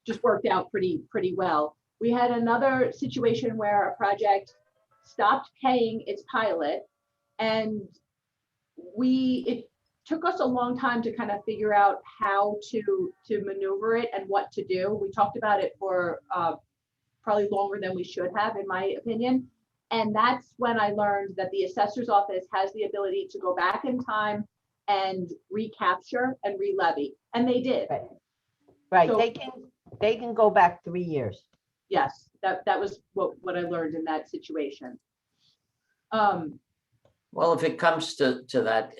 just worked out pretty well. We had another situation where a project stopped paying its pilot, and it took us a long time to kind of figure out how to maneuver it and what to do. We talked about it for probably longer than we should have, in my opinion. And that's when I learned that the assessor's office has the ability to go back in time and recapture and re-levy. And they did. Right, So- they can go back 3 years. Yes, that was what I learned in that situation. Well, if it comes to that,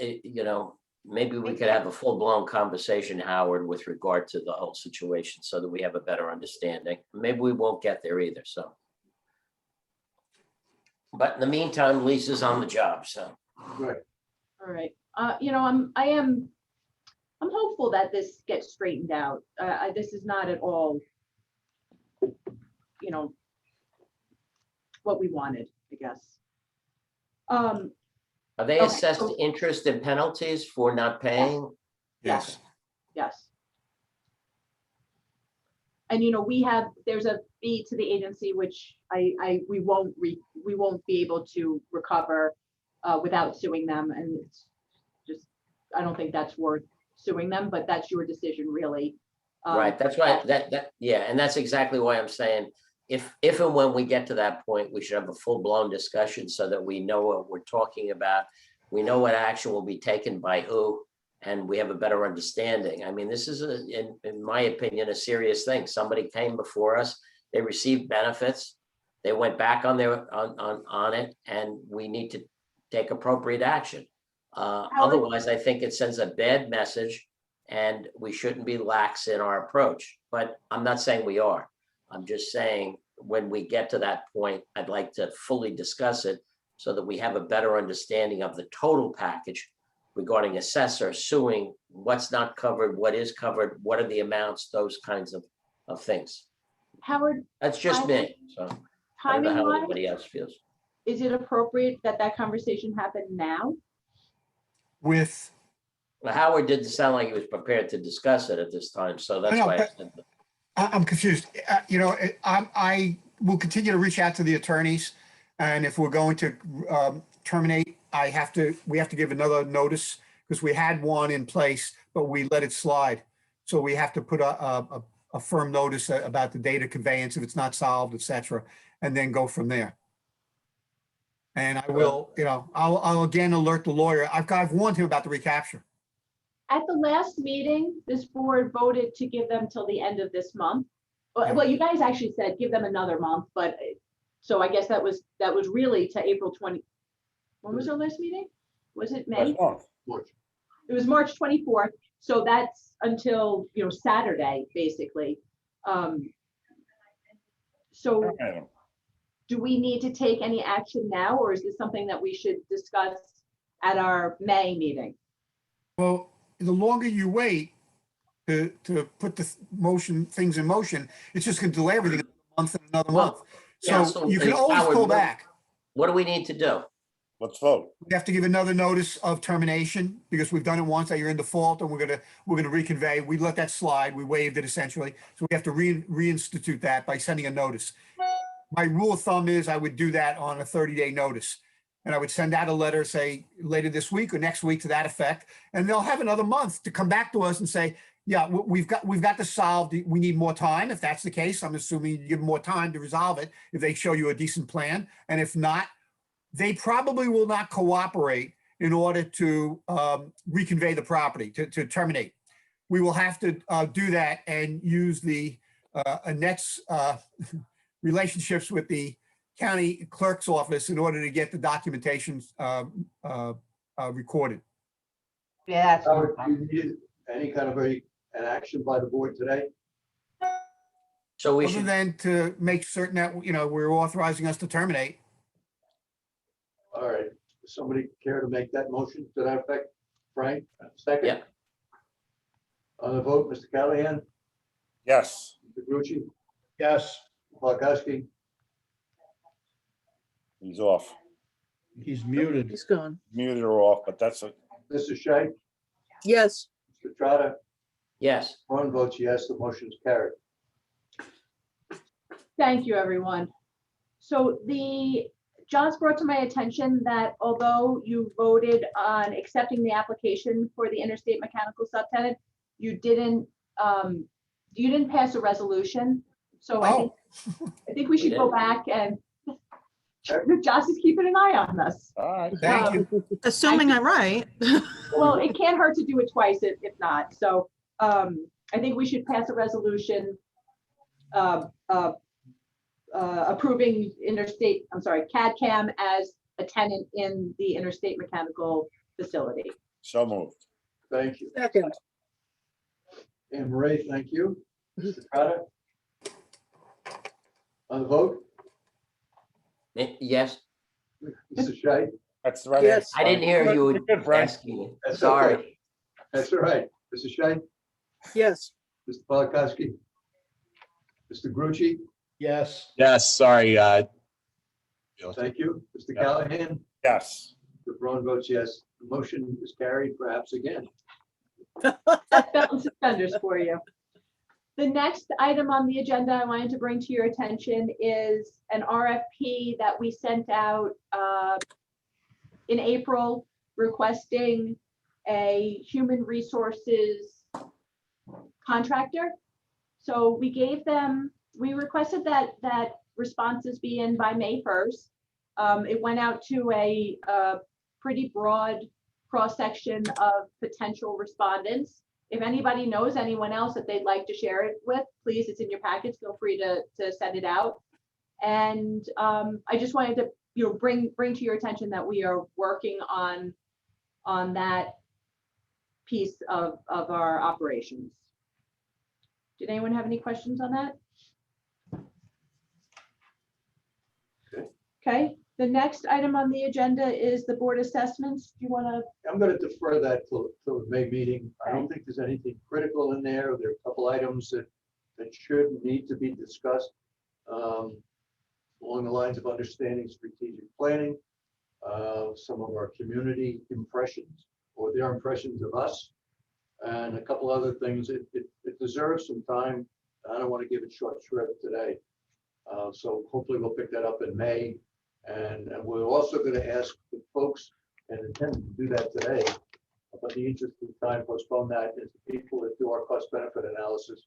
maybe we could have a full-blown conversation, Howard, with regard to the whole situation so that we have a better understanding. Maybe we won't get there either, so. But in the meantime, Lisa's on the job, so. Right. All right. I am I'm hopeful that this gets straightened out. This is not at all, you know, what we wanted, I guess. Are they Okay, assessed so- interest and penalties for not paying? Yes. Yes. And you know, there's a fee to the agency, which we won't be able to recover without suing them. And it's just, I don't think that's worth suing them, but that's your decision really. Right, that's right, yeah, and that's exactly why I'm saying, if and when we get to that point, we should have a full-blown discussion so that we know what we're talking about. We know what action will be taken by who, and we have a better understanding. I mean, this is, in my opinion, a serious thing. Somebody came before us, they received benefits, they went back on it, and we need to take appropriate action. Otherwise, I think it sends a bad message, and we shouldn't be lax in our approach. But I'm not saying we are. I'm just saying, when we get to that point, I'd like to fully discuss it so that we have a better understanding of the total package regarding assessor, suing, what's not covered, what is covered, what are the amounts, those kinds of things. Howard, That's just me, so I don't know how timing-wise, anybody else feels. is it appropriate that conversation happen now? With, Well, Howard didn't sound like he was prepared to discuss it at this time, so that's I know, why I but- said that. I'm confused. You know, I will continue to reach out to the attorneys. And if we're going to terminate, we have to give another notice because we had one in place, but we let it slide. So we have to put a firm notice about the date of conveyance if it's not solved, et cetera, and then go from there. And I will, you know, I'll again alert the lawyer. I've warned him about the recapture. At the last meeting, this board voted to give them till the end of this month. Well, you guys actually said give them another month, but so I guess that was really to April 20. When was our last meeting? Was it May? March. It was March 24th. So that's until, you know, Saturday, basically. So do we need to take any action now, or is this something that we should discuss at our May meeting? Well, the longer you wait to put the things in motion, it's just going to delay everything a month and another month. So you can always Howard, pull back. What do we need to do? Let's vote. We have to give another notice of termination because we've done it once that you're in default and we're gonna reconvey. We let that slide. We waived it essentially. So we have to reinstitute that by sending a notice. My rule of thumb is I would do that on a 30-day notice. And I would send out a letter, say later this week or next week to that effect. And they'll have another month to come back to us and say, yeah, we've got this solved. We need more time. If that's the case, I'm assuming you give them more time to resolve it if they show you a decent plan. And if not, they probably will not cooperate in order to reconvey the property, to terminate. We will have to do that and use the Annette's relationships with the county clerk's office in order to get the documentation recorded. Yeah, that's Howard, do you need any kind of an action by the board today? So we Other should, than to make certain that, you know, we're authorizing us to terminate. All right, somebody care to make that motion to that effect? Frank, second? Yeah. On the vote, Mr. Callahan, Yes. Mr. Grucci, Yes, Polakowski, He's off. he's muted. He's gone. Muted or off, but that's a, Mrs. Shea, Yes. Mr. Trotta, yes. Ron votes yes, the motion is carried. Thank you, everyone. So John's brought to my attention that although you voted on accepting the application for the interstate mechanical subtenant, you didn't pass a resolution. So I think we should go back and Josh is keeping an eye on this. all right. Thank you. Assuming I'm right. Well, it can't hurt to do it twice if not. So I think we should pass a resolution approving CAD/CAM as a tenant in the interstate mechanical facility. So moved. Thank you. Second. Anne Marie, thank you. Mr. Trotta? On the vote, Yes, Mrs. Shea? That's the right Yes. answer. I didn't hear you You're good, Frank. asking. That's Sorry. okay. That's all right. Mrs. Shea, Yes. Mr. Polakowski, Mr. Grucci, Yes. Yes, sorry. thank you. Mr. Yeah. Callahan, Yes. Mr. Braun votes yes. The motion is carried perhaps again. That's belt and suspenders for you. The next item on the agenda I wanted to bring to your attention is an RFP that we sent out in April requesting a human resources contractor. So we requested that responses be in by May 1st. It went out to a pretty broad cross-section of potential respondents. If anybody knows anyone else that they'd like to share it with, please, it's in your packets. Feel free to send it out. And I just wanted to, bring to your attention that we are working on that piece of our operations. Did anyone have any questions on that? Okay. The next item on the agenda is the board assessments. Do you want to? I'm going to defer that till the May meeting. I don't think there's anything critical in there. There are a couple items that should need to be discussed along the lines of understanding strategic planning, some of our community impressions or their impressions of us, and a couple other things. It deserves some time. I don't want to give it short shrift today. So hopefully we'll pick that up in May. And we're also going to ask the folks, and intend to do that today, but the interest of time, postpone that, is the people that do our cost benefit analysis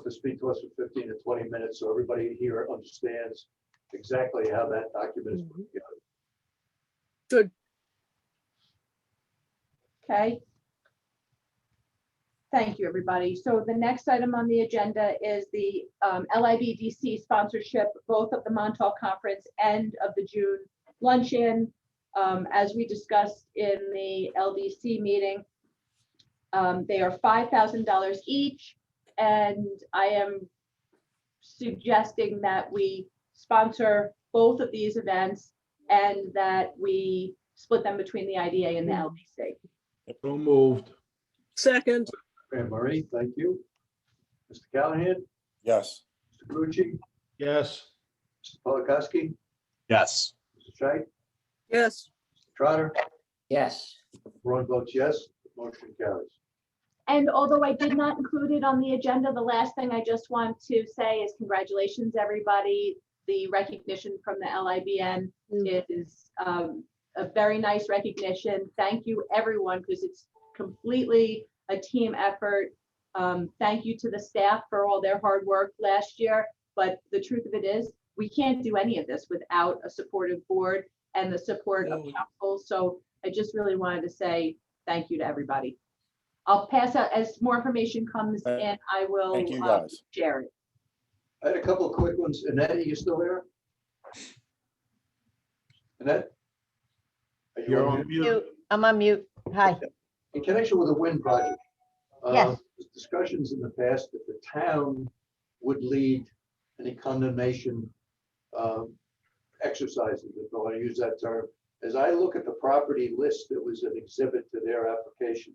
to speak to us for 15 to 20 minutes so everybody here understands exactly how that document is put together. Good. Okay. Thank you, everybody. So the next item on the agenda is the LIBDC sponsorship, both of the Montauk Conference and of the June luncheon. As we discussed in the LDC meeting, they are $5,000 each, and I am suggesting that we sponsor both of these events and that we split them between the IDA and the LDC. So moved. Second. Anne Marie, thank you. Mr. Callahan, Yes. Mr. Grucci, Yes. Mr. Polakowski, Yes. Mr. Shea, Yes. Mr. Trotter, Yes. Braun votes yes. The motion carries. And although I did not include it on the agenda, the last thing I just want to say is congratulations, everybody. The recognition from the LIBN is a very nice recognition. Thank you, everyone, because it's completely a team effort. Thank you to the staff for all their hard work last year. But the truth of it is, we can't do any of this without a supportive board and the support of council. So I just really wanted to say thank you to everybody. I'll pass out as more information comes in. I will Thank you, guys. share it. I had a couple of quick ones. Annette, are you still there? Annette? Are you You're on on mute? mute. I'm on mute. Hi. In connection with the wind project. Yes. There's discussions in the past that the town would lead any condemnation exercises, if I want to use that term. As I look at the property list that was an exhibit to their application,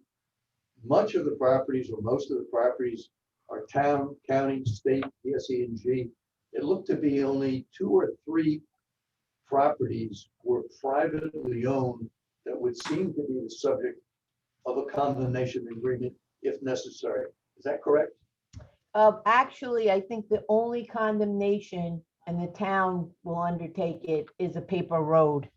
much of the properties or most of the properties are town, county, state, PSE&G. It looked to be only 2 or 3 properties were privately owned that would seem to be the subject of a condemnation agreement if necessary. Is that correct? Actually, I think the only condemnation, and the town will undertake it, is a paper road.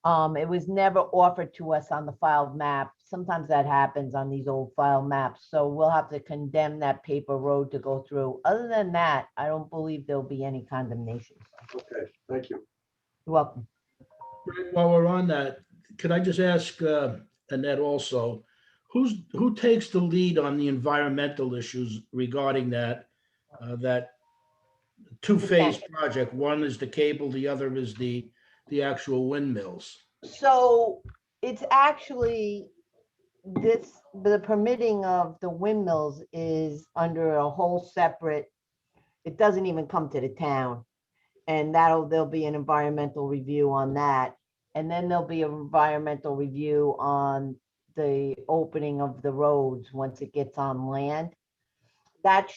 It was never offered to us on the filed map. Sometimes that happens on these old file maps. So we'll have to condemn that paper road to go through. Other than that, I don't believe there'll be any condemnation. Okay, thank you. You're welcome. While we're on that, could I just ask Annette also, who takes the lead on the environmental issues regarding that two-phase project? One is the cable, the other is the actual windmills. So it's actually the permitting of the windmills is under a whole separate, it doesn't even come to the town. And there'll be an environmental review on that. And then there'll be an environmental review on the opening of the roads once it gets on land. That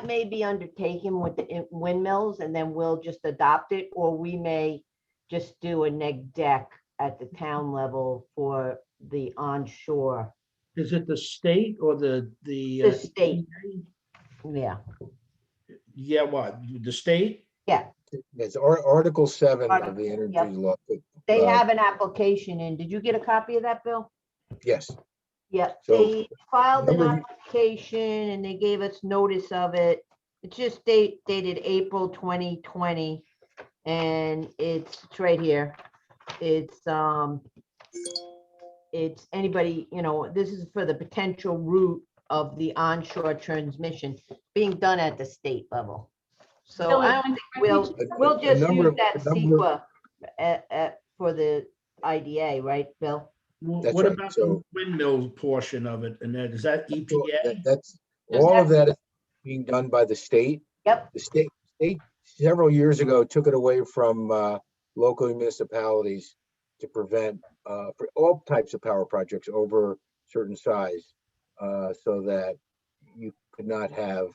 may be undertaken with the windmills, and then we'll just adopt it, or we may just do a neg deck at the town level for the onshore. Is it the state or the? The state. Yeah. Yeah, what, the state? Yeah. It's Article 7 of the Yep. energy law. They have an application in. Did you get a copy of that, Bill? Yes. Yeah, So, they filed an number of- application and they gave us notice of it. It's just dated April 2020. And it's right here. It's anybody, this is for the potential route of the onshore transmission being done at the state level. So Billy, I don't think we'll just use that CEQA for the IDA, right, Bill? That's What right. about So- the windmill portion of it? And then is that EPA? That's, all of that is being done by the state. Yep. The state several years ago took it away from local municipalities to prevent for all types of power projects over certain size, so that you could not have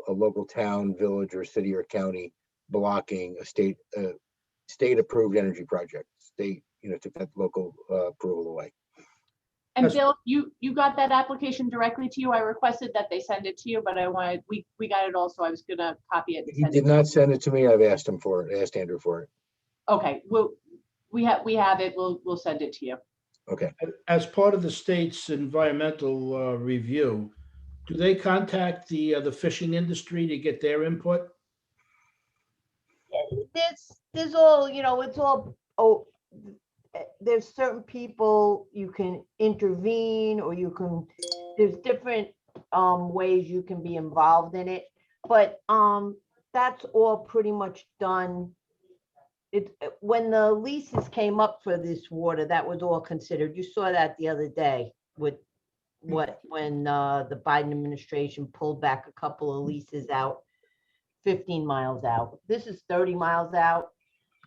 a local town, village, or city or county blocking a state approved energy project. State, took that local approval away. And Bill, you got that application directly to you. I requested that they send it to you, but we got it also. I was gonna copy it. And He send did it. not send it to me. I've asked him for it, asked Andrew for it. Okay, we have it. We'll send it to you. Okay. As part of the state's environmental review, do they contact the fishing industry to get their input? There's all, it's all, there's certain people you can intervene, or there's different ways you can be involved in it. But that's all pretty much done. When the leases came up for this water, that was all considered. You saw that the other day with when the Biden administration pulled back a couple of leases out, 15 miles out. This is 30 miles out.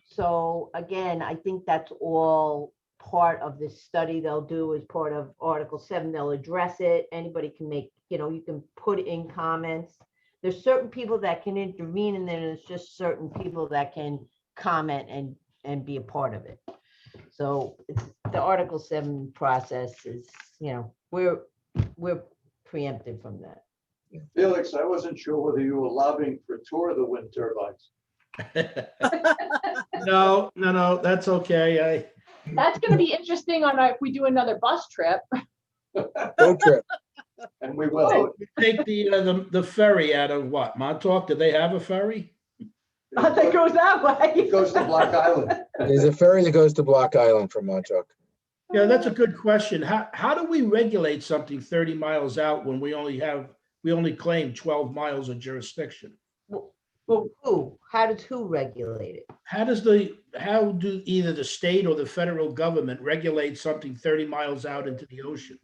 So again, I think that's all part of this study they'll do as part of Article 7. They'll address it. Anybody can make, you can put in comments. There's certain people that can intervene, and then there's just certain people that can comment and be a part of it. So it's the Article 7 process is, we're preempted from that. Felix, I wasn't sure whether you were lobbying for a tour of the wind turbines. No, that's okay. That's gonna be interesting if we do another bus trip. Road trip. And we will. Take the ferry out of what, Montauk? Do they have a ferry? That goes that way. It goes to Block Island. There's a ferry that goes to Block Island from Montauk. Yeah, that's a good question. How do we regulate something 30 miles out when we only claim 12 miles of jurisdiction? Well, how does who regulate it? How do either the state or the federal government regulate something 30 miles out into the ocean?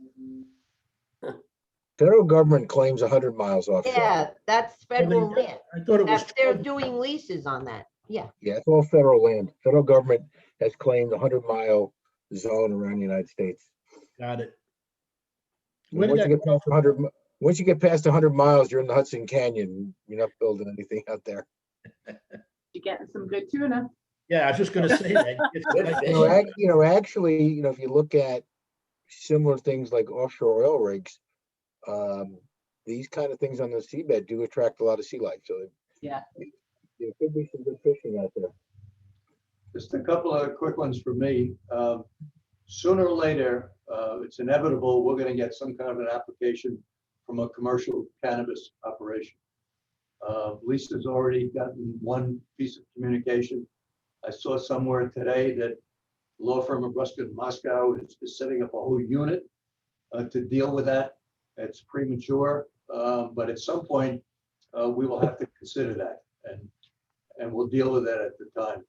Federal government claims 100 miles offshore. Yeah, that's federal land. I thought it was. They're doing leases on that. Yeah. Yeah, it's all federal land. Federal government has claimed a 100-mile zone around the United States. Got it. Once you get past 100 miles, you're in the Hudson Canyon. You're not building anything out there. You're getting some good tuna. Yeah, I was just going to say that. Actually, if you look at similar things like offshore oil rigs, these kind of things on the seabed do attract a lot of sea life. So yeah, there could be some good fishing out there. Just a couple of quick ones for me. Sooner or later, it's inevitable, we're going to get some kind of an application from a commercial cannabis operation. Lisa's already gotten one piece of communication. I saw somewhere today that the law firm of Ruskin and Moscow is setting up a whole unit to deal with that. It's premature, but at some point we will have to consider that, and we'll deal with that at the time.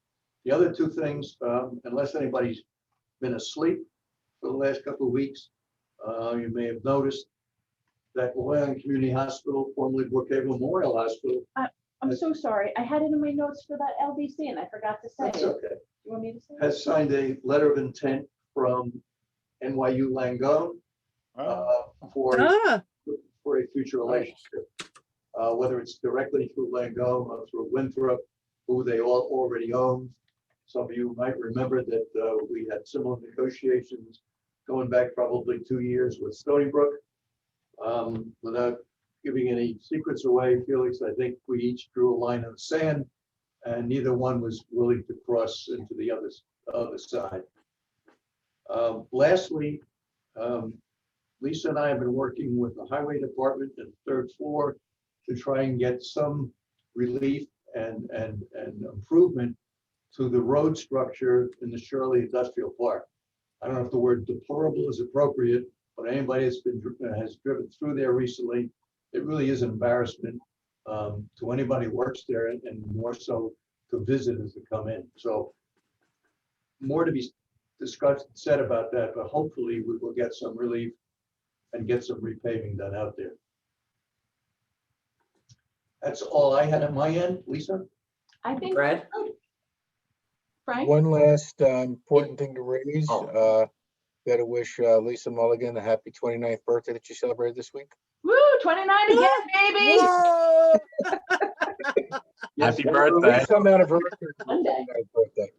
The other two things, unless anybody's been asleep for the last couple of weeks, you may have noticed that Loyola Community Hospital, formerly Brookhaven Memorial Hospital. I'm so sorry. I had it in my notes for that LDC and I forgot to say That's it. okay. You want me to say it? Has signed a letter of intent from NYU Langone for Ah, for a future relationship. Whether it's directly through Langone or through Winthrop, who they all already own. Some of you might remember that we had similar negotiations going back probably 2 years with Stony Brook. Without giving any secrets away, Felix, I think we each drew a line in the sand, and neither one was willing to cross into the other side. Lastly, Lisa and I have been working with the highway department and third floor to try and get some relief and improvement to the road structure in the Shirley Industrial Park. I don't know if the word deplorable is appropriate, but anybody that's has driven through there recently, it really is an embarrassment to anybody who works there, and more so to visitors that come in. So more to be discussed, said about that, but hopefully we will get some relief and get some repaving done out there. That's all I had at my end. Lisa? I think. Brad? Frank? One last important thing to raise. Got to wish Lisa Mulligan a happy 29th birthday that she celebrated this week. Woo, 29 again, baby. whoa. Happy At birthday. least some anniversary. Monday. 29th birthday.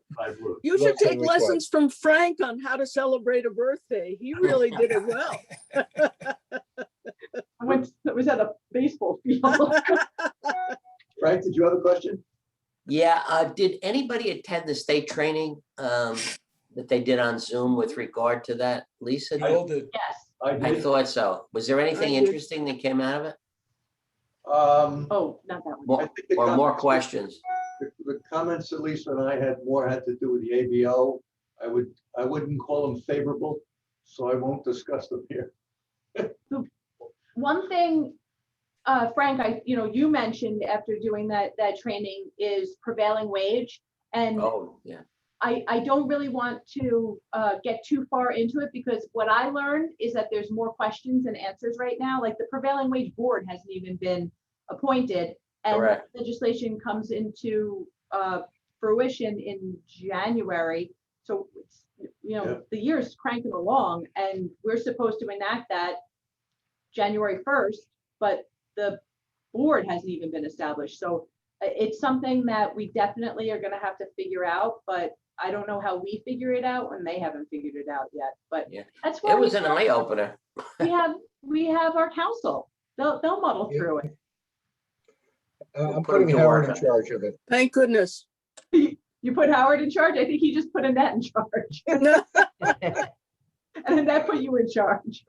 You should Love take saying lessons from Frank on how to celebrate a birthday. He really did it well. I was at a baseball field. Frank, did you have a question? Yeah, did anybody attend the state training that they did on Zoom with regard to that? Lisa? We all did. Yes. I thought so. Was there anything I did. interesting that came out of it? Oh, not that one. More, or more questions? The comments that Lisa and I had to do with the ABO. I wouldn't call them favorable, so I won't discuss them here. One thing, Frank, you mentioned after doing that training is prevailing wage, and Oh, yeah. I don't really want to get too far into it, because what I learned is that there's more questions than answers right now. Like the prevailing wage board hasn't even been appointed, and Correct. legislation comes into fruition in January. So it's, the year is cranking along, and we're supposed to enact that January 1st, but the board hasn't even been established. So it's something that we definitely are going to have to figure out, but I don't know how we figure it out when they haven't figured it out yet. But Yeah, that's why it was an eye opener. we have our council. They'll muddle through it. I'm Put 'em putting to Howard work. in charge of it. Thank goodness. You put Howard in charge. I think he just put Annette in charge, and that put you in charge.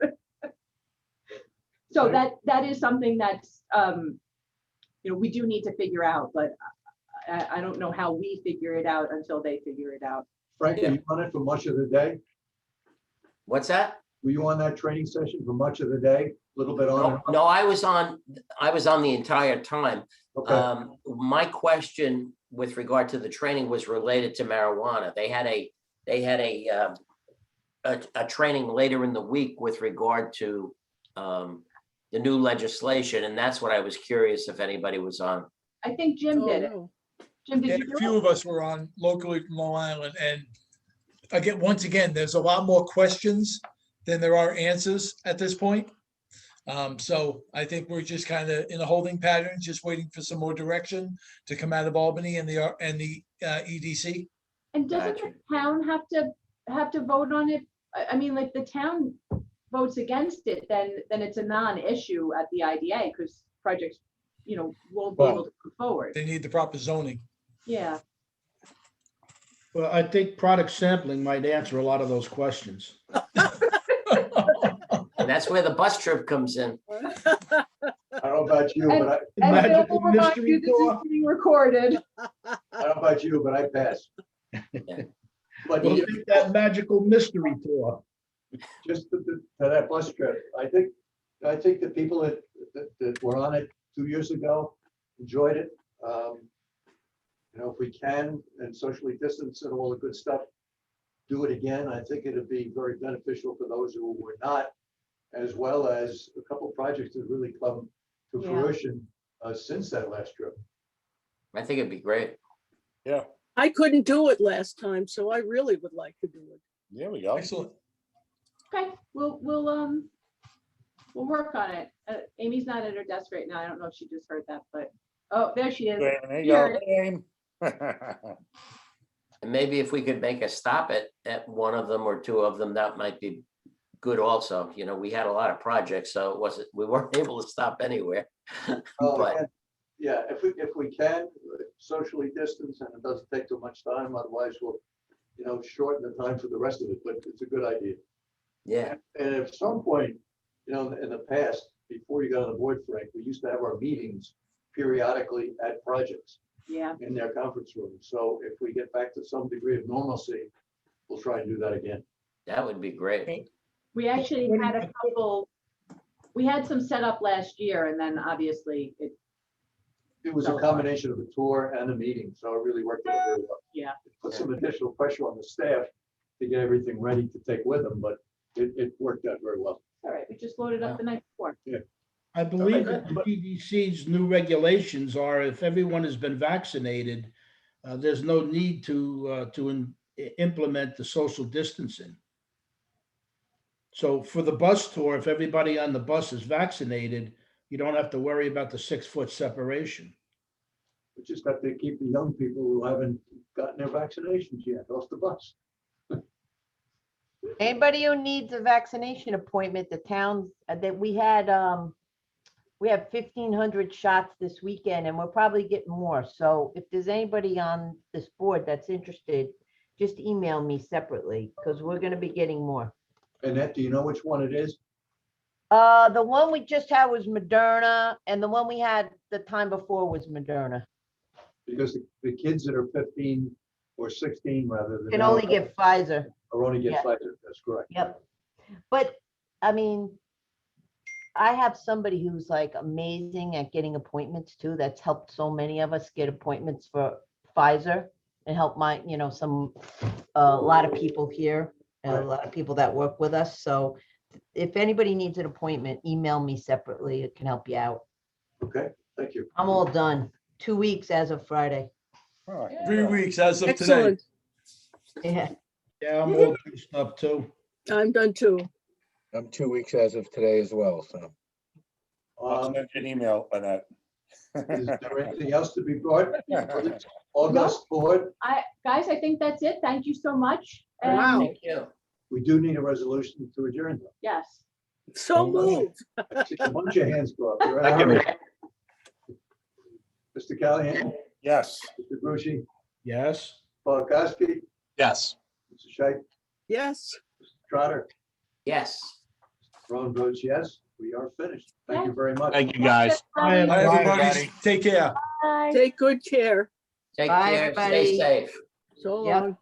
So that is something that's we do need to figure out, but I don't know how we figure it out until they figure it out. Frank, were you on it for much of the day? What's that? Were you on that training session for much of the day? A little bit on? No, I was on the entire time. Okay. My question with regard to the training was related to marijuana. They had a training later in the week with regard to the new legislation, and that's what I was curious if anybody was on. I think Jim did it. Jim, did Yeah, you a do few it? of us were on locally from Long Island, and once again, there's a lot more questions than there are answers at this point. So I think we're just kind of in a holding pattern, just waiting for some more direction to come out of Albany and the EDC. And doesn't the town have to vote on it? I mean, like the town votes against it, then it's a non-issue at the IDA, because projects, won't be able to move forward. They need the proper zoning. Yeah. Well, I think product sampling might answer a lot of those questions. And that's where the bus trip comes in. I don't know about you, but And Bill will remind you this is being recorded. I don't know about you, but I passed. But We'll take that magical mystery tour. just to that bus trip, I think the people that were on it 2 years ago enjoyed it. If we can, and socially distance and all the good stuff, do it again. I think it'd be very beneficial for those who were not, as well as a couple of projects that really come to fruition since that last trip. I think it'd be great. Yeah. I couldn't do it last time, so I really would like to do it. There we go. Excellent. Okay, we'll work on it. Amy's not at her desk right now. I don't know if she just heard that, but, oh, there she is. There you She heard go, it. Dame. And maybe if we could make a stop at one of them or two of them, that might be good also. You know, we had a lot of projects, so it wasn't, we weren't able to stop anywhere. But Yeah, if we can, socially distance, and it doesn't take too much time, otherwise we'll, shorten the time for the rest of it, but it's a good idea. yeah, And at some point, in the past, before you got on the board, Frank, we used to have our meetings periodically at projects Yeah, in their conference room. So if we get back to some degree of normalcy, we'll try and do that again. that would be great. we actually had a couple, we had some set up last year and then obviously It was a combination of a tour and a meeting, so it really worked out very well. yeah. It put some additional pressure on the staff to get everything ready to take with them, but it worked out very well. All right, we just loaded up the night before. I believe Okay, that the CDC's new regulations are if everyone has been vaccinated, there's no need to implement the social distancing. So for the bus tour, if everybody on the bus is vaccinated, you don't have to worry about the 6-foot separation. We just have to keep the young people who haven't gotten their vaccinations yet off the bus. Anybody who needs a vaccination appointment, the towns that we have 1,500 shots this weekend and we're probably getting more. So if there's anybody on this board that's interested, just email me separately because we're going to be getting more. Annette, do you know which one it is? The one we just had was Moderna and the one we had the time before was Moderna. Because the kids that are 15 or 16 rather than. Can only get Pfizer. Or only get Yeah. Pfizer, that's correct. Yep. But I mean, I have somebody who's like amazing at getting appointments too. That's helped so many of us get appointments for Pfizer and help a lot of people here and a lot of people that work with us. So if anybody needs an appointment, email me separately. It can help you out. Okay, thank you. I'm all done. 2 weeks as of Friday. 3 weeks as of today. Excellent. Yeah. Yeah, I'm all juiced up too. I'm done too. I'm 2 weeks as of today as well, so. I'll send you an email, Annette. Is there anything else to be brought? August board, Guys, I think that's it. Thank you so much. Wow. Thank you. we do need a resolution to adjourn. though. Yes. So moved. I see a bunch of hands go up. You're in a hurry. Mr. Callahan, Yes. Mr. Grucci, Yes. Paul Koski, Yes. Mr. Scheit, Yes. Mr. Trotter, Yes. Ron votes yes. We are finished. Thank you very much. Thank you, guys. Bye, Bye, everybody. everybody. Take care. Bye. Take good care. Take Bye, care, everybody. stay safe. So Yep. long.